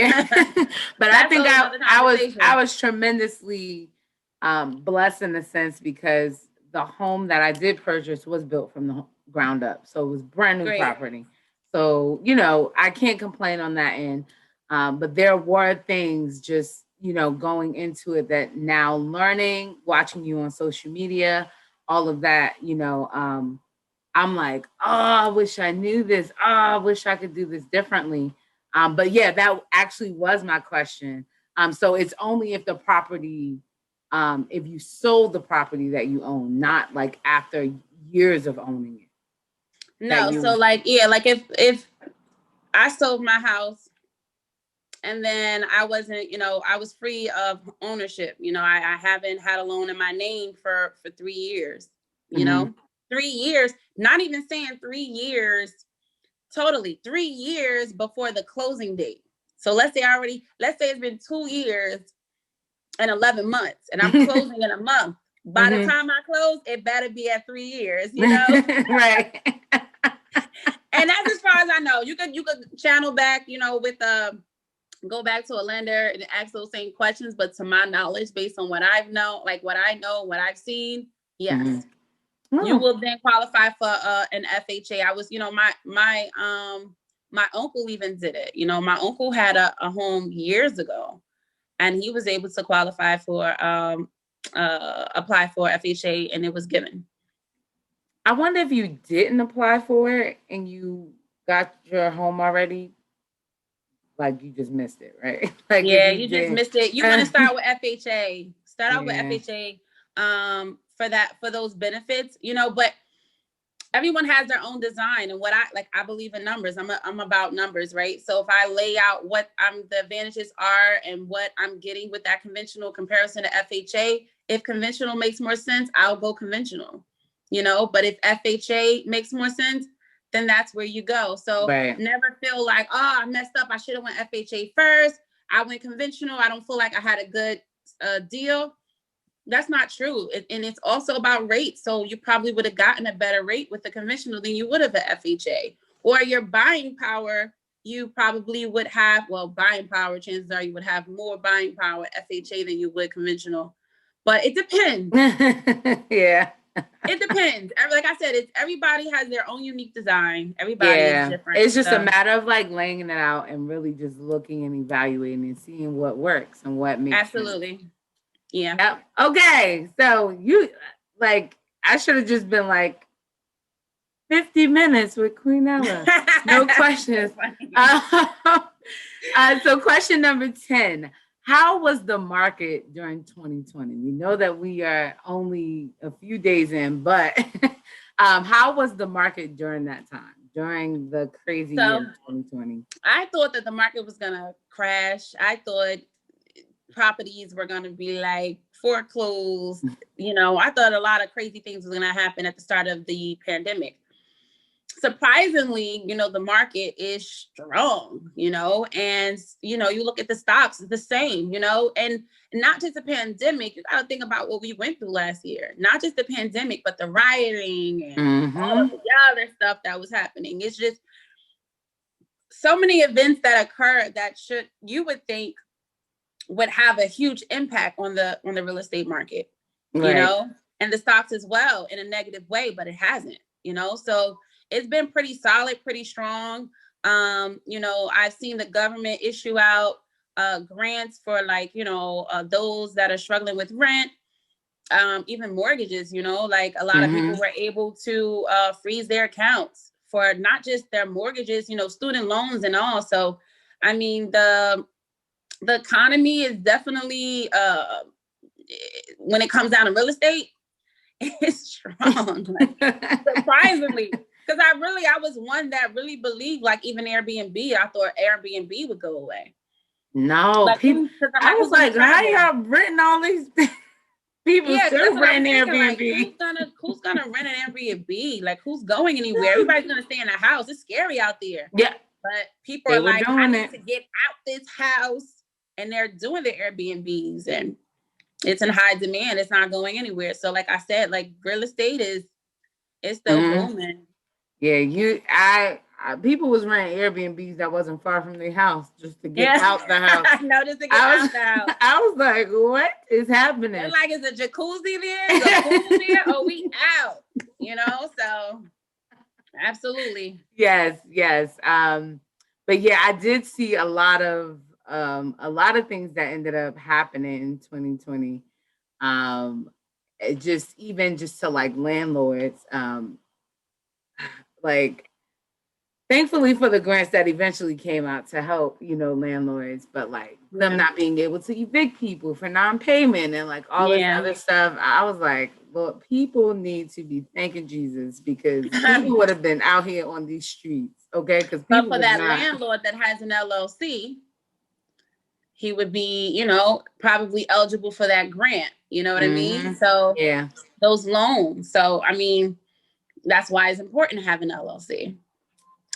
Speaker 1: I think I was tremendously blessed in the sense because the home that I did purchase was built from the ground up. So it was brand new property. So, you know, I can't complain on that end. But there were things just, you know, going into it that now learning, watching you on social media, all of that, you know, I'm like, oh, I wish I knew this. Oh, I wish I could do this differently. But yeah, that actually was my question. So it's only if the property, if you sold the property that you own, not like after years of owning it.
Speaker 2: No, so like, yeah, like if I sold my house and then I wasn't, you know, I was free of ownership. You know, I haven't had a loan in my name for 3 years, you know, 3 years, not even saying 3 years, totally 3 years before the closing date. So let's say it's been 2 years and 11 months and I'm closing in a month. By the time I close, it better be at 3 years, you know?
Speaker 1: Right.
Speaker 2: And that's as far as I know. You could channel back, you know, with go back to a lender and ask those same questions. But to my knowledge, based on what I've known, like what I know, what I've seen, yes. You will then qualify for an FHA. I was, you know, my uncle even did it. You know, my uncle had a home years ago and he was able to qualify for apply for FHA and it was given.
Speaker 1: I wonder if you didn't apply for it and you got your home already, like you just missed it, right? Like
Speaker 2: yeah, you just missed it. You want to start with FHA. Start out with FHA for those benefits, you know, but everyone has their own design and what I believe in numbers. I'm about numbers, right? So if I lay out what the advantages are and what I'm getting with that conventional comparison to FHA, if conventional makes more sense, I'll go conventional, you know, but if FHA makes more sense, then that's where you go. So never feel like, oh, I messed up. I should have went FHA first. I went conventional, I don't feel like I had a good deal. That's not true. And it's also about rate. So you probably would have gotten a better rate with the conventional than you would have at FHA. Or your buying power, you probably would have, well, buying power, chances are you would have more buying power FHA than you would conventional. But it depends.
Speaker 1: Yeah.
Speaker 2: It depends. Like I said, everybody has their own unique design. Everybody is different.
Speaker 1: It's just a matter of like laying it out and really just looking and evaluating and seeing what works and what makes
Speaker 2: absolutely
Speaker 1: sense.
Speaker 2: Yeah.
Speaker 1: Yep. Okay. So you like, I should have just been like 50 minutes with Queenella. No questions. So question number 10. How was the market during 2020? We know that we are only a few days in, but how was the market during that time, during the crazy year of 2020?
Speaker 2: I thought that the market was going to crash. I thought properties were going to be like foreclosed. I thought a lot of crazy things was going to happen at the start of the pandemic. Surprisingly, the market is strong, and, you look at the stocks, it's the same, and not just the pandemic. You got to think about what we went through last year, not just the pandemic, but the rioting and all of the other stuff that was happening. It's just so many events that occurred that you would think would have a huge impact on the real estate market,
Speaker 1: right.
Speaker 2: And the stocks as well in a negative way, but it hasn't, so it's been pretty solid, pretty strong. I've seen the government issue out grants for those that are struggling with rent, even mortgages, like a lot of people were able to freeze their accounts for not just their mortgages, student loans and all. So, I mean, the economy is definitely, when it comes down to real estate, it's strong, surprisingly. Because I was one that really believed, like, even Airbnb, I thought Airbnb would go away.
Speaker 1: No, people. I was like, how y'all renting all these people still renting Airbnb?
Speaker 2: Like, who's gonna rent an Airbnb? Like, who's going anywhere? Everybody's gonna stay in a house. It's scary out there.
Speaker 1: Yeah.
Speaker 2: But people are like, I need to get out this house, and they're doing the Airbnbs, and it's in high demand. It's not going anywhere. So, like I said, like, real estate it's still booming.
Speaker 1: Yeah, people was renting Airbnbs that wasn't far from their house just to get out the house.
Speaker 2: No, just to get out the house.
Speaker 1: I was like, what is happening?
Speaker 2: They're like, is a jacuzzi there? Is a pool there? Oh, we out. So absolutely.
Speaker 1: Yes. But yeah, I did see a lot of things that ended up happening in 2020. Just to like landlords, like thankfully for the grants that eventually came out to help, landlords, but like them not being able to evict people for non-payment and like all this other stuff. I was like, well, people need to be thanking Jesus, because people would have been out here on these streets. Okay.
Speaker 2: But for that landlord that has an LLC, he would be, probably eligible for that grant. You know what I mean? So those loans. So, I mean, that's why it's important to have an LLC.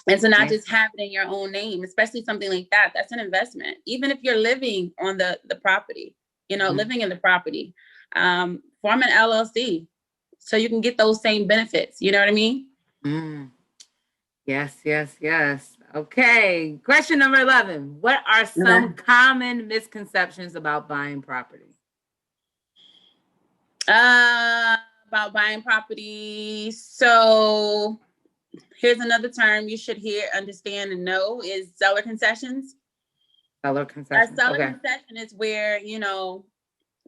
Speaker 2: And to not just have it in your own name, especially something like that. That's an investment. Even if you're living on the property, living in the property, form an LLC so you can get those same benefits. You know what I mean?
Speaker 1: Yes. Okay. Question number 11. What are some common misconceptions about buying property?
Speaker 2: About buying property. So here's another term you should hear, understand, and know is seller concessions.
Speaker 1: Seller concession.
Speaker 2: A seller concession is where,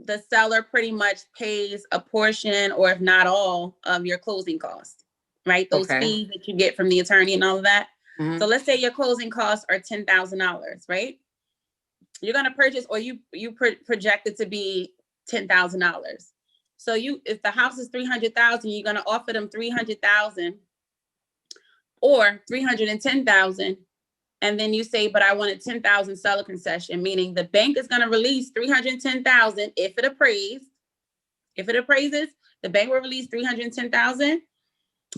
Speaker 2: the seller pretty much pays a portion, or if not all, of your closing costs, right? Those fees that you get from the attorney and all of that. So let's say your closing costs are $10,000, right? You're going to purchase, or you project it to be $10,000. So if the house is $300,000, you're going to offer them $300,000 or $310,000. And then you say, but I want a $10,000 seller concession, meaning the bank is going to release $310,000 if it appraises. If it appraises, the bank will release $310,000.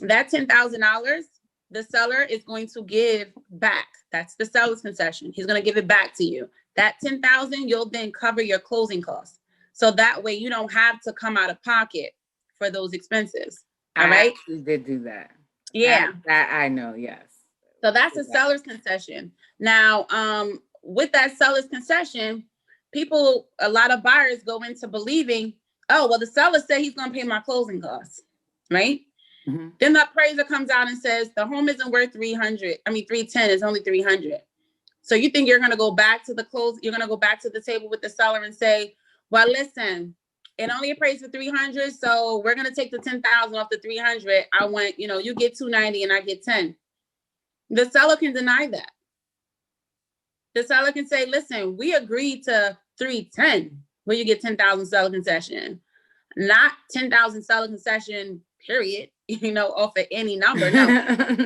Speaker 2: That $10,000, the seller is going to give back. That's the seller's concession. He's going to give it back to you. That $10,000, you'll then cover your closing costs. So that way you don't have to come out of pocket for those expenses. All right.
Speaker 1: I did do that.
Speaker 2: Yeah.
Speaker 1: That I know. Yes.
Speaker 2: So that's a seller's concession. Now, with that seller's concession, a lot of buyers go into believing, oh, well, the seller said he's going to pay my closing costs, right? Mm-hmm. Then the appraiser comes out and says the home isn't worth 310, it's only 300. So you think you're going to go back to you're going to go back to the table with the seller and say, well, listen, it only appraised for 300, so we're going to take the 10,000 off the 300. I want, you get 290 and I get 10. The seller can deny that. The seller can say, listen, we agreed to 310 where you get 10,000 seller concession, not 10,000 seller concession, period, off of any number. No,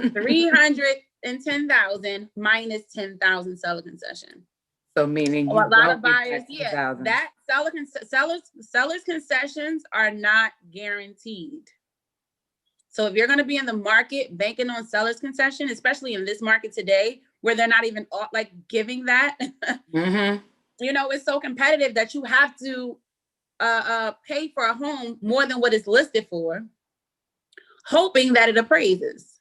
Speaker 2: 310,000 minus 10,000 seller concession.
Speaker 1: So meaning
Speaker 2: a lot of buyers, that seller's concessions are not guaranteed. So if you're going to be in the market banking on seller's concession, especially in this market today, where they're not even like giving that, mm-hmm. It's so competitive that you have to pay for a home more than what it's listed for, hoping that it appraises,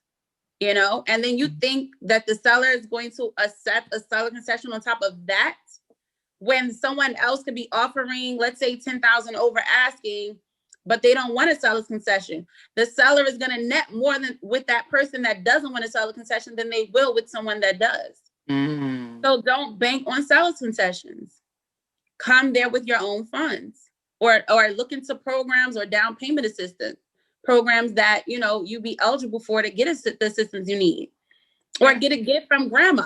Speaker 2: and then you think that the seller is going to accept a seller concession on top of that when someone else could be offering, let's say 10,000 over asking, but they don't want a seller's concession. The seller is going to net more than with that person that doesn't want a seller concession than they will with someone that does. Mm. So don't bank on seller's concessions. Come there with your own funds, or look into programs or down payment assistance programs that, you be eligible for to get the assistance you need, or get a gift from grandma,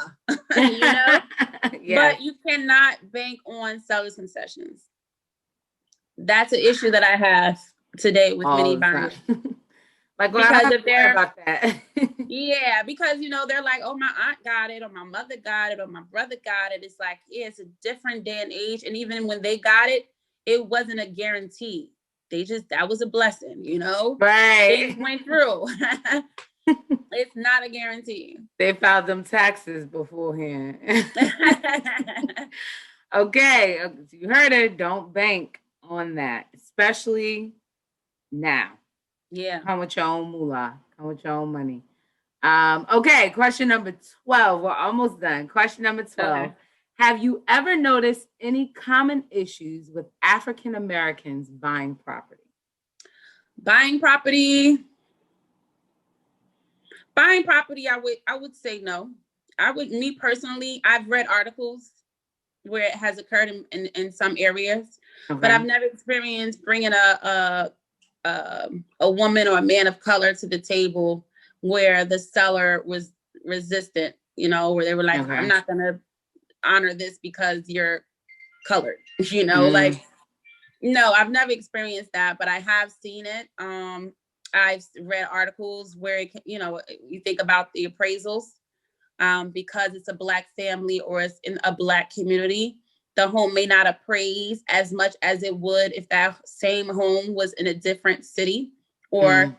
Speaker 2: Yeah. But you cannot bank on seller's concessions. That's an issue that I have today with many buyers.
Speaker 1: Like, well, because if they're about that.
Speaker 2: Yeah, because they're like, oh, my aunt got it, or my mother got it, or my brother got it. It's like, yeah, it's a different day and age. And even when they got it, it wasn't a guarantee. That was a blessing,
Speaker 1: Right.
Speaker 2: Things went through. It's not a guarantee.
Speaker 1: They filed them taxes beforehand. Okay, you heard it. Don't bank on that, especially now.
Speaker 2: Yeah.
Speaker 1: Come with your own moolah. Come with your own money. Okay, question number 12. We're almost done. Question number 12. Okay. Have you ever noticed any common issues with African Americans buying property?
Speaker 2: Buying property, I would say no. Me personally, I've read articles where it has occurred in some areas, okay. But I've never experienced bringing a woman or a man of color to the table where the seller was resistant, where they were like, okay. I'm not going to honor this because you're colored, like, no, I've never experienced that, but I have seen it. I've read articles where, you think about the appraisals, because it's a Black family or it's in a Black community, the home may not appraise as much as it would if that same home was in a different city, or,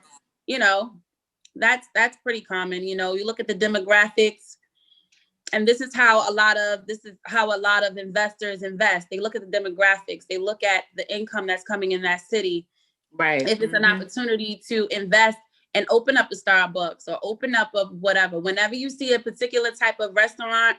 Speaker 2: that's pretty common. You look at the demographics, and this is how a lot of investors invest. They look at the demographics. They look at the income that's coming in that city. Right. If it's an opportunity to invest and open up a Starbucks or open up a whatever, whenever you see a particular type of restaurant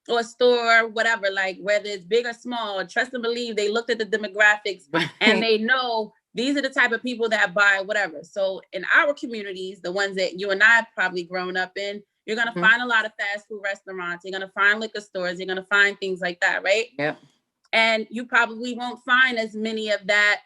Speaker 2: or store, whatever, like whether it's big or small, trust and believe they looked at the demographics and they know these are the type of people that buy whatever. So in our communities, the ones that you and I have probably grown up in, you're going to find a lot of fast food restaurants. You're going to find liquor stores. You're going to find things like that, right? Yep. And you probably won't find as many of that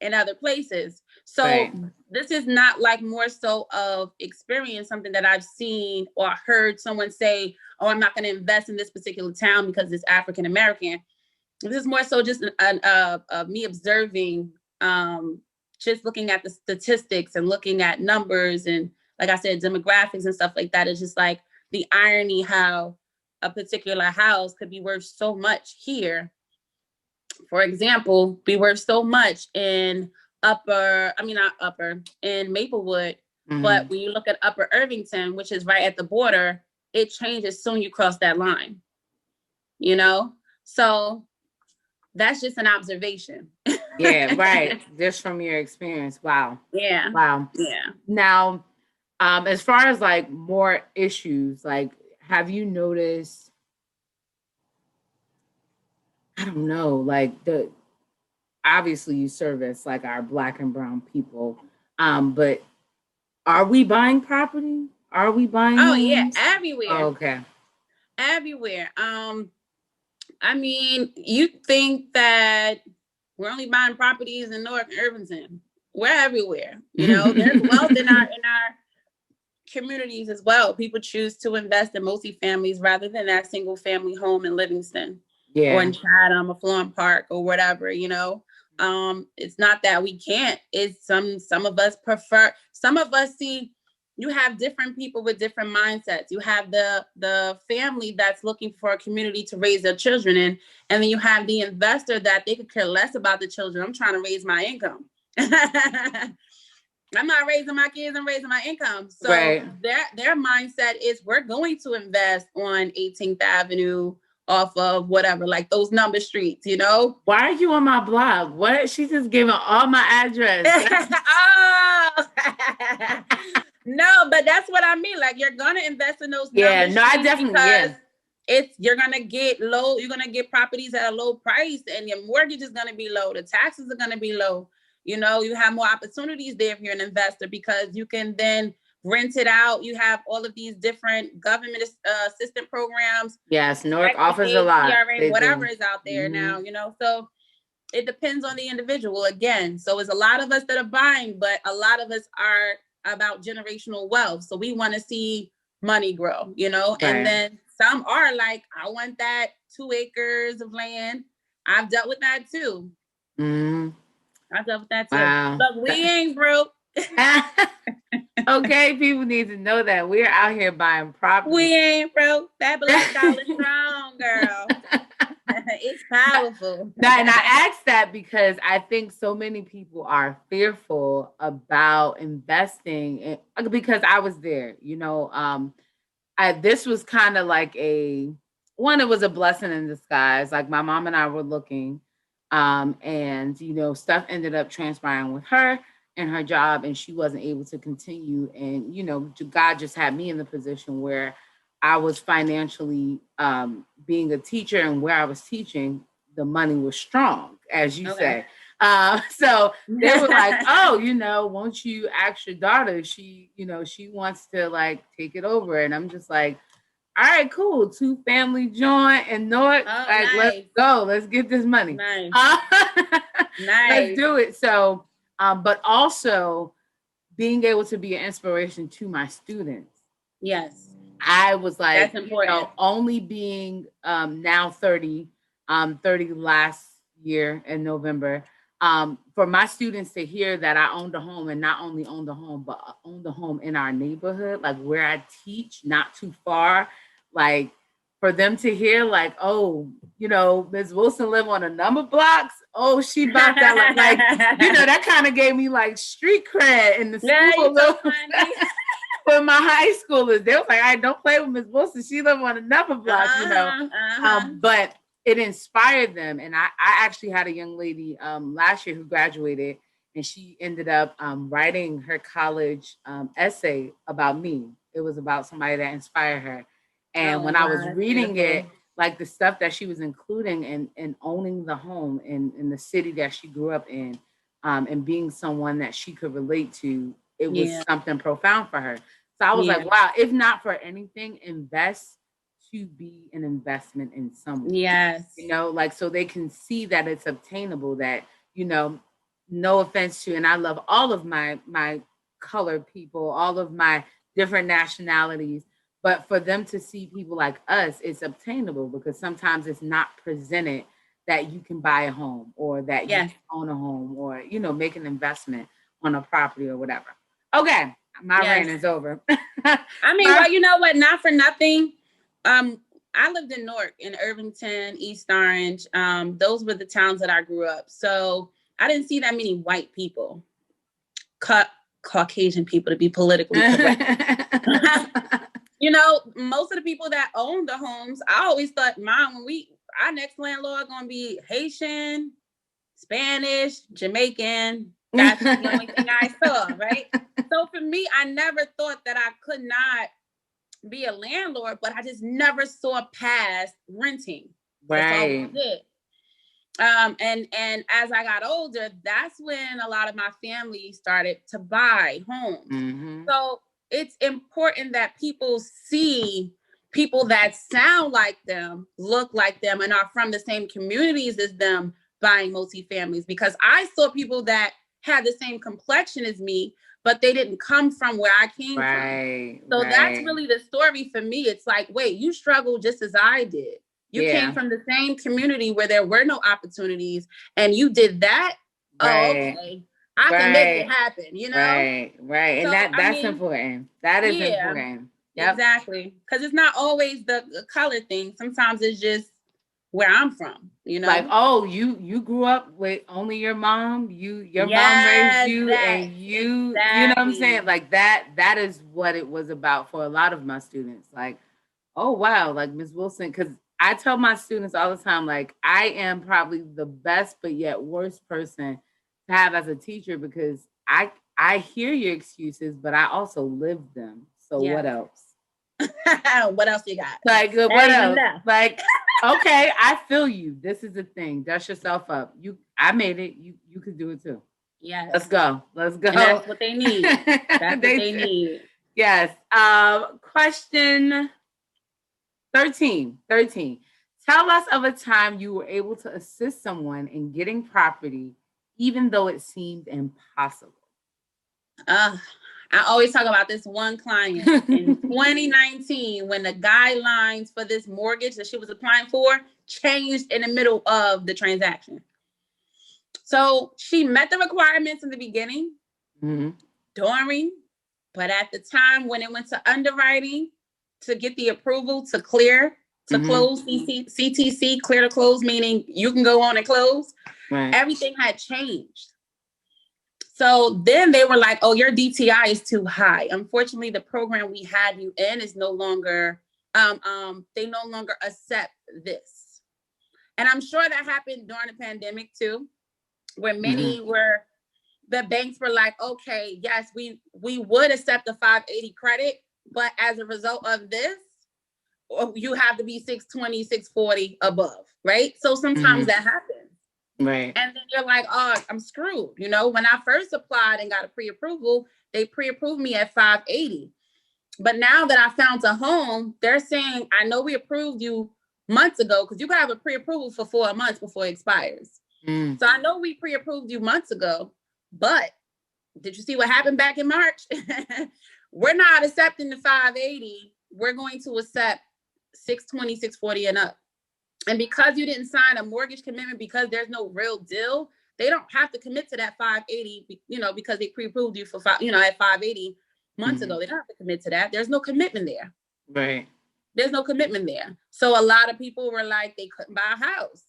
Speaker 2: in other places. So right. This is not like more so of experience, something that I've seen or heard someone say, oh, I'm not going to invest in this particular town because it's African American. This is more so just me observing, just looking at the statistics and looking at numbers and, like I said, demographics and stuff like that. It's just like the irony how a particular house could be worth so much here. For example, be worth so much in in Maplewood. Mm-hmm. But when you look at Upper Irvington, which is right at the border, it changes soon you cross that line. you know? So that's just an observation.
Speaker 1: Yeah, right. Just from your experience. Wow.
Speaker 2: Yeah.
Speaker 1: Wow.
Speaker 2: Yeah.
Speaker 1: Now, as far as like more issues, like have you noticed, I don't know, like the obviously you service like our Black and brown people, but are we buying property? Are we buying
Speaker 2: Oh yeah,
Speaker 1: homes? Oh,
Speaker 2: everywhere.
Speaker 1: okay.
Speaker 2: Everywhere. I mean, you think that we're only buying properties in Newark and Irvington. We're everywhere. You know, there's wealth in our communities as well. People choose to invest in multi-families rather than that single family home in Livingston or in Chatham or Florham Park or whatever, you know. It's not that we can't. It's some of us prefer, some of us see, you have different people with different mindsets. You have the family that's looking for a community to raise their children in, and then you have the investor that they could care less about the children. I'm trying to raise my income. I'm not raising my kids, I'm raising my income. So their mindset is we're going to invest on 18th Avenue off of whatever, like those number streets, you know?
Speaker 1: Why are you on my blog? What? She's just giving all my address.
Speaker 2: Oh. No, but that's what I mean. Like you're gonna invest in those number streets
Speaker 1: I definitely
Speaker 2: because you're gonna get low, you're gonna get properties at a low price and your mortgage is gonna be low, the taxes are gonna be low. You know, you have more opportunities there if you're an investor because you can then rent it out. You have all of these different government assistant programs.
Speaker 1: Yes, Newark offers a lot.
Speaker 2: CRA, whatever is out there now, you know. So it depends on the individual again. So it's a lot of us that are buying, but a lot of us are about generational wealth. So we want to see money grow, you know, and then some are like, I want that 2 acres of land. I've dealt with that too. I dealt with that too.
Speaker 1: Wow.
Speaker 2: Look, we ain't broke.
Speaker 1: Okay, people need to know that we're out here buying property.
Speaker 2: We ain't broke. That Black dollar strong, girl. It's powerful.
Speaker 1: And I asked that because I think so many people are fearful about investing because I was there, you know. This was kind of like it was a blessing in disguise. Like my mom and I were looking, and you know, stuff ended up transpiring with her and her job, and she wasn't able to continue. And you know, God just had me in the position where I was financially being a teacher, and where I was teaching, the money was strong, as you say. So they were like, oh, you know, won't you ask your daughter? She, you know, she wants to like take it over. And I'm just like, all right, cool. 2 family joint and North. Like, let's go. Let's get this money.
Speaker 2: Nice.
Speaker 1: Let's do it. So, but also being able to be an inspiration to my students.
Speaker 2: Yes.
Speaker 1: I was like,
Speaker 2: that's important.
Speaker 1: You know, only being now 30, 30 last year in November, for my students to hear that I owned a home, and not only owned a home, but owned a home in our neighborhood, like where I teach, not too far, like for them to hear like, oh, you know, Ms. Wilson live on a number of blocks. Oh, she about that. Like, you know, that kind of gave me like street cred in the school. With my high schoolers, they was like, "I don't play with Ms. Wilson. She live on another block, you know." But it inspired them, and I actually had a young lady last year who graduated, and she ended up writing her college essay about me. It was about somebody that inspired her, and when I was reading it, like the stuff that she was including in owning the home in the city that she grew up in, and being someone that she could relate to, it was something profound for her. So I was like, wow, if not for anything, invest to be an investment in someone.
Speaker 2: Yes.
Speaker 1: You know, like, so they can see that it's obtainable, that, you know, no offense to, and I love all of my colored people, all of my different nationalities, but for them to see people like us, it's obtainable because sometimes it's not presented that you can buy a home or that you can own a home or, you know, make an investment on a property or whatever. Okay. My reign is over.
Speaker 2: I mean, well, you know what? Not for nothing. I lived in Newark, in Irvington, East Orange. Those were the towns that I grew up. So I didn't see that many white people, Caucasian people, to be politically correct. You know, most of the people that own the homes, I always thought, Mom, our next landlord gonna be Haitian, Spanish, Jamaican. That's the only thing I saw, right? So for me, I never thought that I could not be a landlord, but I just never saw past renting. That's all I did. And as I got older, that's when a lot of my family started to buy homes.
Speaker 1: Mm-hmm.
Speaker 2: So it's important that people see people that sound like them, look like them, and are from the same communities as them buying multifamilies, because I saw people that had the same complexion as me, but they didn't come from where I came from. So that's really the story for me. It's like, wait, you struggled just as I did. You came from the same community where there were no opportunities, and you did that. Oh, okay. I can make it happen, you know?
Speaker 1: Right.
Speaker 2: So,
Speaker 1: And that's important. That is important.
Speaker 2: Yep. Exactly. Because it's not always the color thing. Sometimes it's just where I'm from, you know?
Speaker 1: Like, oh, you grew up with only your mom, your mom raised you, and you know what I'm saying? Like that is what it was about for a lot of my students. Like, oh wow, like Ms. Wilson, because I tell my students all the time, like, I am probably the best but yet worst person to have as a teacher, because I hear your excuses, but I also live them. So what else?
Speaker 2: What else you got?
Speaker 1: Like, what else? Like, okay, I feel you. This is the thing. Dust yourself up. I made it. You could do it too.
Speaker 2: Yes.
Speaker 1: Let's go.
Speaker 2: And that's what they need. That's what they need.
Speaker 1: Yes. Question 13. Tell us of a time you were able to assist someone in getting property, even though it seemed impossible.
Speaker 2: I always talk about this one client in 2019 when the guidelines for this mortgage that she was applying for changed in the middle of the transaction. So she met the requirements in the beginning, during, but at the time when it went to underwriting to get the approval to clear, to close, CTC, clear to close, meaning you can go on and close, everything had changed. So then they were like, oh, your DTI is too high. Unfortunately, the program we had you in is no longer, they no longer accept this. And I'm sure that happened during the pandemic too, where many the banks were like, okay, yes, we would accept the 580 credit, but as a result of this, you have to be 620, 640 above, right? So sometimes that happens.
Speaker 1: Right.
Speaker 2: And then you're like, oh, I'm screwed. You know, when I first applied and got a pre-approval, they pre-approved me at 580. But now that I found a home, they're saying, I know we approved you months ago, because you can have a pre-approval for 4 months before it expires. So I know we pre-approved you months ago, but did you see what happened back in March? We're not accepting the 580. We're going to accept 620, 640 and up. And because you didn't sign a mortgage commitment, because there's no real deal, they don't have to commit to that 580, you know, because they pre-approved you for at 580 months ago. They don't have to commit to that. There's no commitment there.
Speaker 1: Right.
Speaker 2: There's no commitment there. So a lot of people were like, they couldn't buy a house.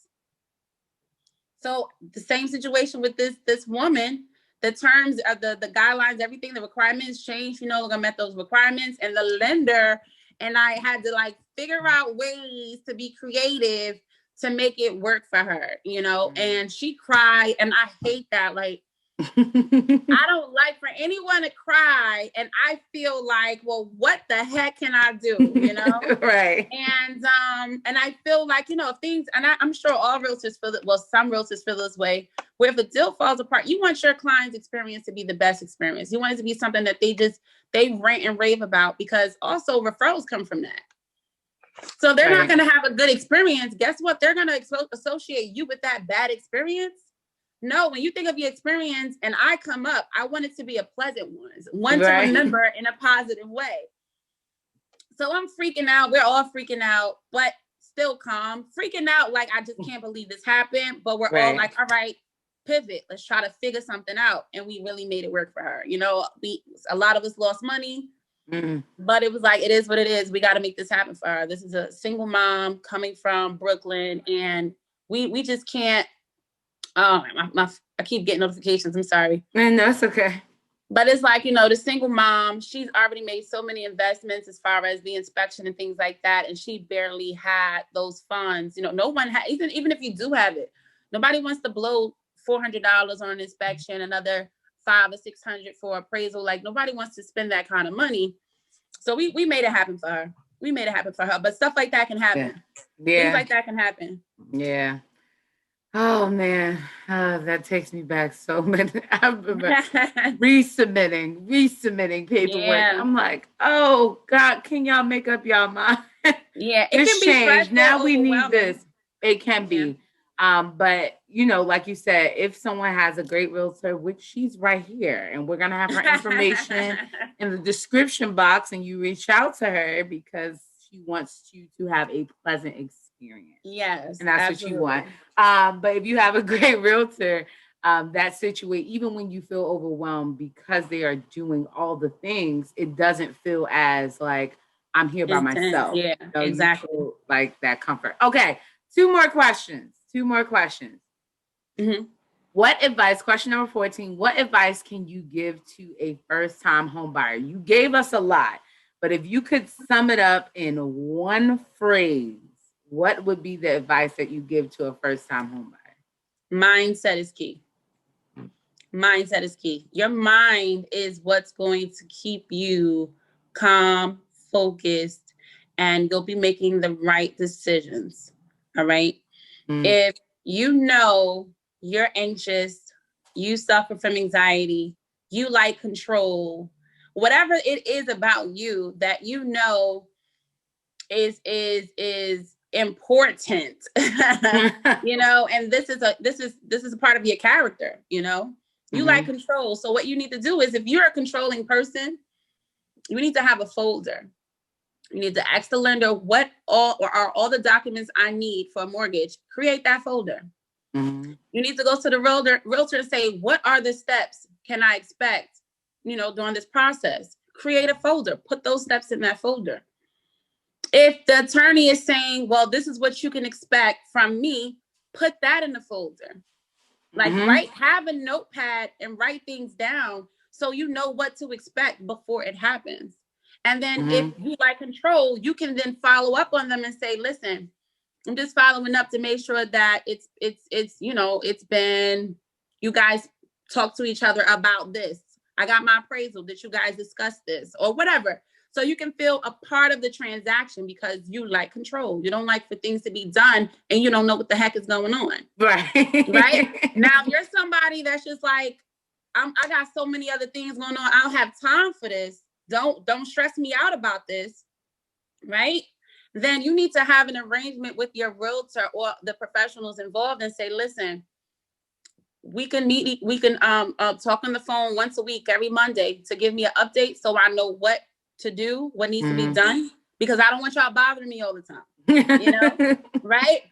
Speaker 2: So the same situation with this woman, the terms of the guidelines, everything, the requirements changed, you know, I met those requirements, and the lender and I had to like figure out ways to be creative to make it work for her, you know, and she cried, and I hate that. Like, I don't like for anyone to cry, and I feel like, well, what the heck can I do, you know?
Speaker 1: Right.
Speaker 2: And I feel like, you know, things, and I'm sure all realtors feel it. Well, some realtors feel this way, where if a deal falls apart, you want your client's experience to be the best experience. You want it to be something that they rant and rave about, because also referrals come from that. So they're not going to have a good experience. Guess what? They're going to associate you with that bad experience. No, when you think of your experience and I come up, I want it to be a pleasant one to remember in a positive way. So I'm freaking out. We're all freaking out, but still calm. Freaking out like, I just can't believe this happened. But we're all like, all right, pivot. Let's try to figure something out. And we really made it work for her. You know, a lot of us lost money, but it was like, it is what it is. We got to make this happen for her. This is a single mom coming from Brooklyn, and we just can't. Oh, I keep getting notifications. I'm sorry.
Speaker 1: And that's okay.
Speaker 2: But it's like, the single mom, she's already made so many investments as far as the inspection and things like that. And she barely had those funds. No one had, even if you do have it, nobody wants to blow $400 on an inspection, another $500 or $600 for appraisal. Like, nobody wants to spend that kind of money. So we made it happen for her. We made it happen for her. But stuff like that can happen.
Speaker 1: Yeah.
Speaker 2: Things like that can happen.
Speaker 1: Yeah. Oh man, that takes me back so many. I've been resubmitting paperwork. Yeah. I'm like, oh God, can y'all make up y'all mind?
Speaker 2: Yeah,
Speaker 1: it can be changed. Now we need this. It can be. But like you said, if someone has a great realtor, which she's right here, and we're gonna have her information in the description box, and you reach out to her because she wants you to have a pleasant experience.
Speaker 2: Yes,
Speaker 1: and that's absolutely what you want. But if you have a great realtor, that situation, even when you feel overwhelmed because they are doing all the things, it doesn't feel as like I'm here by myself.
Speaker 2: Yeah, exactly.
Speaker 1: You feel like that comfort. Okay, two more questions.
Speaker 2: Mm-hmm.
Speaker 1: What advice, question number 14, what advice can you give to a first-time home buyer? You gave us a lot, but if you could sum it up in one phrase, what would be the advice that you give to a first-time home buyer?
Speaker 2: Mindset is key. Mindset is key. Your mind is what's going to keep you calm, focused, and you'll be making the right decisions. All right. If you're anxious, you suffer from anxiety, you like control, whatever it is about you that is important, and this is a part of your character, you like control. So what you need to do is, if you're a controlling person, you need to have a folder. You need to ask the lender what are all the documents I need for a mortgage. Create that folder.
Speaker 1: Mm-hmm.
Speaker 2: You need to go to the realtor and say, what are the steps can I expect, during this process? Create a folder. Put those steps in that folder. If the attorney is saying, well, this is what you can expect from me, put that in the folder. Like, have a notepad and write things down so you know what to expect before it happens. And then if you like control, you can then follow up on them and say, listen, I'm just following up to make sure that it's been, you guys talk to each other about this. I got my appraisal. Did you guys discuss this or whatever? So you can feel a part of the transaction because you like control. You don't like for things to be done and you don't know what the heck is going on. Right. Now, if you're somebody that's just like, I got so many other things going on, I don't have time for this. Don't stress me out about this. Right. Then you need to have an arrangement with your realtor or the professionals involved and say, listen, we can talk on the phone once a week, every Monday, to give me an update so I know what to do, what needs to be done, because I don't want y'all bothering me all the time. Right?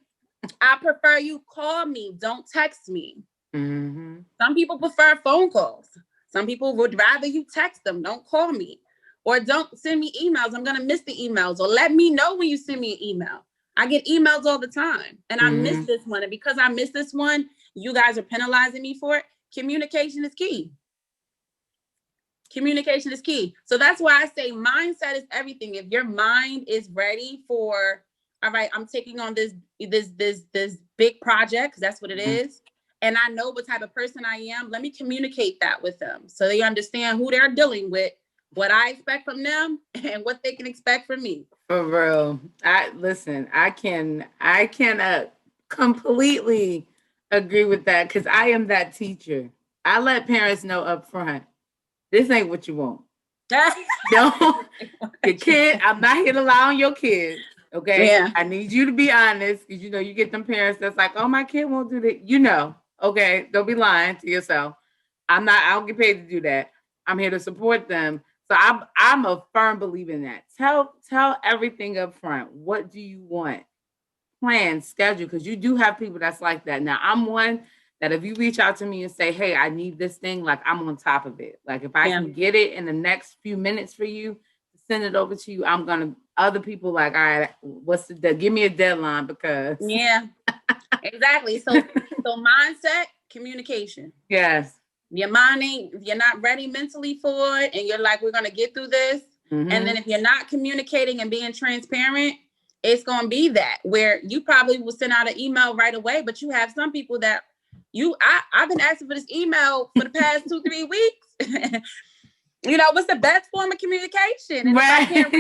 Speaker 2: I prefer you call me, don't text me. Some people prefer phone calls. Some people would rather you text them, don't call me. Or don't send me emails. I'm going to miss the emails. Or let me know when you send me an email. I get emails all the time. And I miss this one. And because I miss this one, you guys are penalizing me for it. Communication is key. Communication is key. So that's why I say mindset is everything. If your mind is ready for, all right, I'm taking on this big project, because that's what it is. And I know what type of person I am. Let me communicate that with them so they understand who they're dealing with, what I expect from them, and what they can expect from me.
Speaker 1: For real. I can completely agree with that, because I am that teacher. I let parents know up front, this ain't what you want. No, your kid, I'm not here to lie on your kids. Okay. Yeah. I need you to be honest, because you get them parents that's like, oh, my kid won't do that. Okay, don't be lying to yourself. I don't get paid to do that. I'm here to support them. So I'm a firm believer in that. Tell everything up front. What do you want? Plan, schedule, because you do have people that's like that. Now, I'm one that if you reach out to me and say, hey, I need this thing, like, I'm on top of it. Like, if I can get it in the next few minutes for you, send it over to you, I'm going to, other people like, all right, give me a deadline, because.
Speaker 2: Yeah, exactly. So mindset, communication.
Speaker 1: Yes.
Speaker 2: Your mind you're not ready mentally for it, and you're like, we're gonna get through this. And then if you're not communicating and being transparent, it's gonna be that where you probably will send out an email right away, but you have some people that I've been asking for this email for the past 2-3 weeks. What's the best form of communication? And if I can't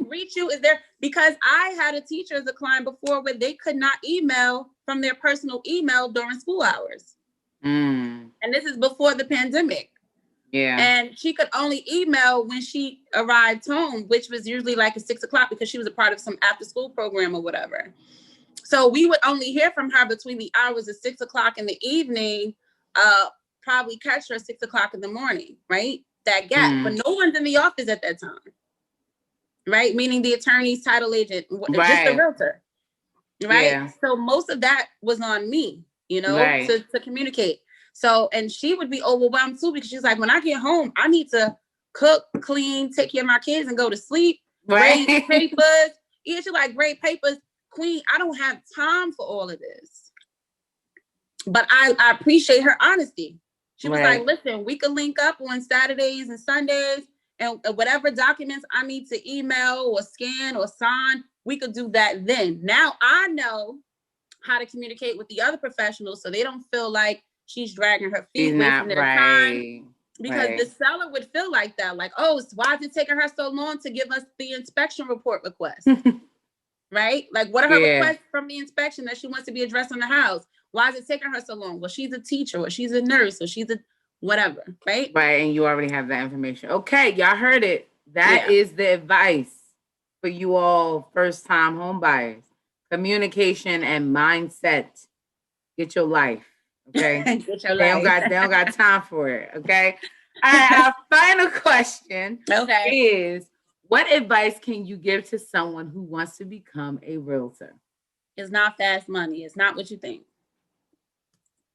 Speaker 2: reach you, is there, because I had a teacher as a client before where they could not email from their personal email during school hours. And this is before the pandemic.
Speaker 1: Yeah.
Speaker 2: And she could only email when she arrived home, which was usually like at 6 o'clock because she was a part of some after school program or whatever. So we would only hear from her between the hours of 6 o'clock in the evening, probably catch her at 6 o'clock in the morning, right? That gap. But no one's in the office at that time, right? Meaning the attorney's title agent, just the realtor, right?
Speaker 1: Yeah.
Speaker 2: So most of that was on me, to communicate. So, and she would be overwhelmed too, because she's like, when I get home, I need to cook, clean, take care of my kids and go to sleep, grade papers. Yeah, she's like, grade papers. Queen, I don't have time for all of this. But I appreciate her honesty. She was like, listen, we could link up on Saturdays and Sundays, and whatever documents I need to email or scan or sign, we could do that then. Now I know how to communicate with the other professionals so they don't feel like she's dragging her feet, wasting their time. Because the seller would feel like that, like, oh, why is it taking her so long to give us the inspection report request? Right? Like, what are her requests from the inspection that she wants to be addressed on the house? Why is it taking her so long? Well, she's a teacher, or she's a nurse, or she's a whatever, right?
Speaker 1: Right, and you already have that information. Okay, y'all heard it. That is the advice for you all first-time home buyers. Communication and mindset. Get your life, okay?
Speaker 2: Get your
Speaker 1: life. They don't got time for it, okay? All right, our final question is, what advice can you give to someone who wants to become a realtor?
Speaker 2: It's not fast money. It's not what you think.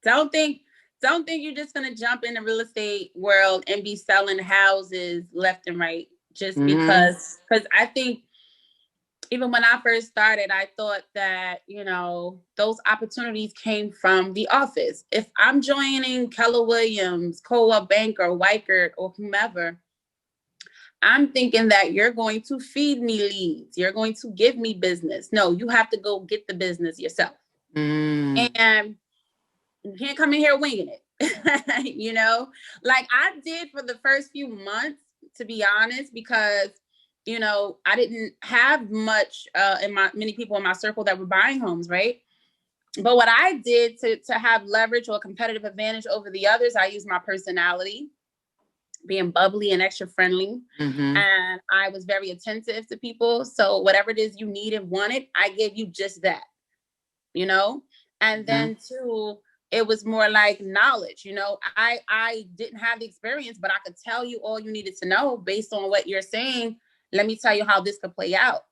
Speaker 2: Don't think you're just gonna jump in the real estate world and be selling houses left and right just because I think even when I first started, I thought that, those opportunities came from the office. If I'm joining Keller Williams, Co-op Banker, Weichert, or whomever, I'm thinking that you're going to feed me leads. You're going to give me business. No, you have to go get the business yourself. And you can't come in here winging it. Like I did for the first few months, to be honest, because, I didn't have much many people in my circle that were buying homes, right? But what I did to have leverage or competitive advantage over the others, I used my personality, being bubbly and extra friendly. And I was very attentive to people. So whatever it is you need and wanted, I gave you just that, and then too, it was more like knowledge. I didn't have the experience, but I could tell you all you needed to know based on what you're saying. Let me tell you how this could play out.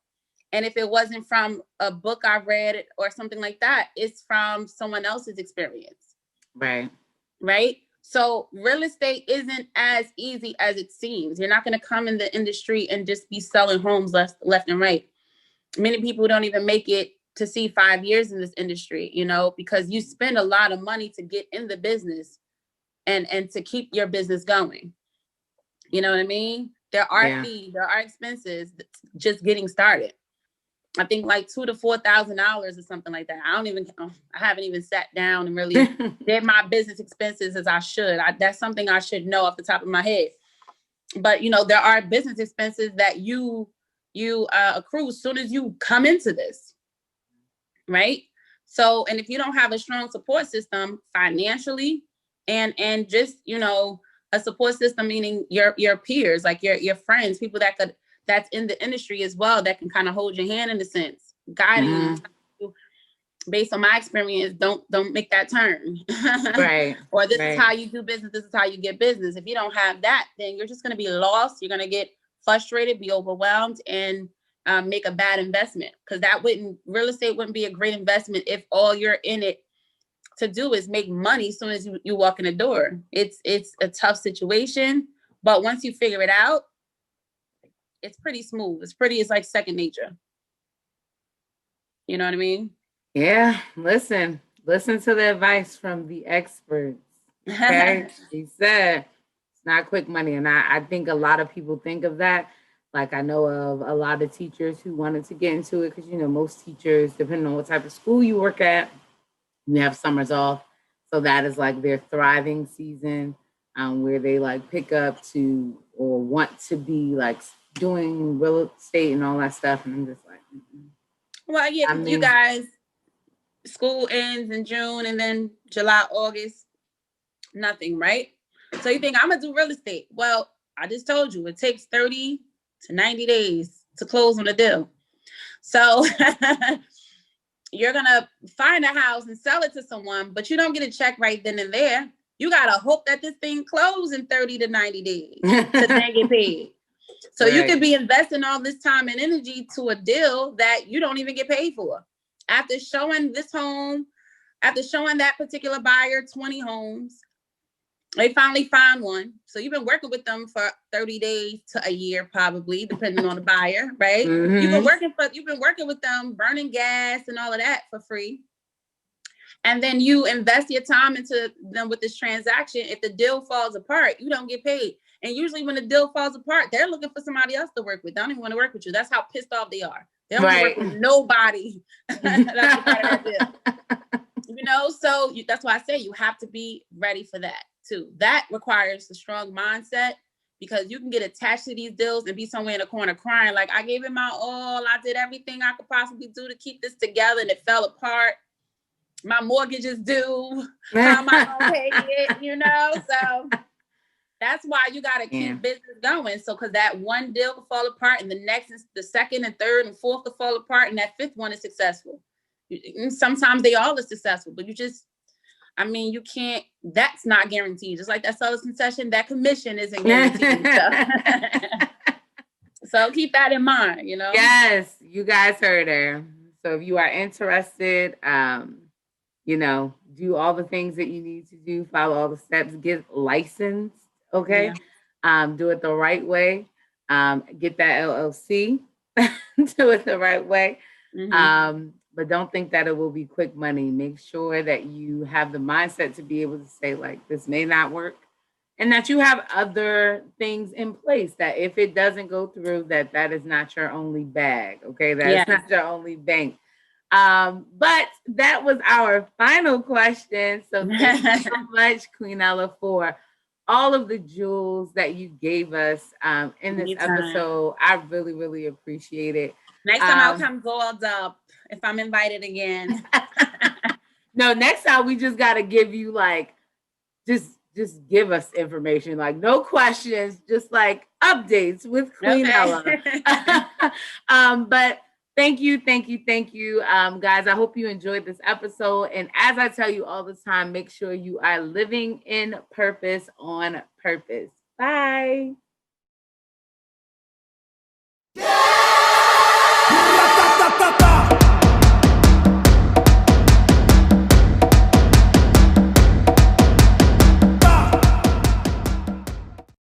Speaker 2: And if it wasn't from a book I read or something like that, it's from someone else's experience. Right. So real estate isn't as easy as it seems. You're not going to come in the industry and just be selling homes left and right. Many people don't even make it to see 5 years in this industry, because you spend a lot of money to get in the business and to keep your business going. You know what I mean? There are fees, there are expenses just getting started. I think like $2,000 to $4,000 or something like that. I haven't even sat down and really did my business expenses as I should. That's something I should know off the top of my head. But, there are business expenses that you accrue as soon as you come into this. Right. So, and if you don't have a strong support system financially and just, a support system, meaning your peers, like your friends, people that's in the industry as well, that can kind of hold your hand in a sense, guiding you based on my experience, don't make that turn. Or this is how you do business. This is how you get business. If you don't have that, then you're just going to be lost. You're going to get frustrated, be overwhelmed, and make a bad investment. Because real estate wouldn't be a great investment if all you're in it to do is make money as soon as you walk in the door. It's a tough situation, but once you figure it out, it's pretty smooth. It's like second nature. You know what I mean?
Speaker 1: Yeah. Listen to the advice from the experts. Okay. She said it's not quick money. And I think a lot of people think of that. Like I know of a lot of teachers who wanted to get into it because, you know, most teachers, depending on what type of school you work at, you have summers off. So that is like their thriving season, where they like pick up to or want to be like doing real estate and all that stuff. And I'm just like,
Speaker 2: well, yeah, you guys, school ends in June and then July, August, nothing, right? So you think I'm gonna do real estate? Well, I just told you it takes 30 to 90 days to close on a deal. So you're gonna find a house and sell it to someone, but you don't get a check right then and there. You gotta hope that this thing closes in 30 to 90 days to then get paid. So you could be investing all this time and energy to a deal that you don't even get paid for. After showing this home, after showing that particular buyer 20 homes, they finally find one. So you've been working with them for 30 days to a year, probably, depending on the buyer, right? Mm-hmm. You've been working with them, burning gas and all of that for free. And then you invest your time into them with this transaction. If the deal falls apart, you don't get paid. And usually when the deal falls apart, they're looking for somebody else to work with. They don't even want to work with you. That's how pissed off they are. They don't want to work with nobody. That's part of that deal. You know, so that's why I say you have to be ready for that too. That requires a strong mindset, because you can get attached to these deals and be somewhere in a corner crying like, I gave it my all. I did everything I could possibly do to keep this together, and it fell apart. My mortgage is due. How am I gonna pay it? You know, so that's why you got to keep business going. So, because that one deal will fall apart, and the next is the second and third and fourth to fall apart, and that fifth one is successful. Sometimes they all are successful, but you can't, that's not guaranteed. Just like that seller's concession, that commission isn't guaranteed. So keep that in mind, you know?
Speaker 1: Yes, you guys heard her. So if you are interested, do all the things that you need to do, follow all the steps, get licensed, okay? Yeah. Do it the right way. Get that LLC, do it the right way. Mm-hmm. But don't think that it will be quick money. Make sure that you have the mindset to be able to say, like, this may not work, and that you have other things in place that if it doesn't go through, that is not your only bag, okay? That is not your only bank. But that was our final question. So thank you so much, Queenella, for all of the jewels that you gave us in this episode. I really, really appreciate it.
Speaker 2: Next time I'll come gold up if I'm invited again.
Speaker 1: No, next time we just got to give you like, just give us information, like no questions, just like updates with Queenella. Okay. But thank you. Guys, I hope you enjoyed this episode. And as I tell you all the time, make sure you are living in purpose on purpose. Bye.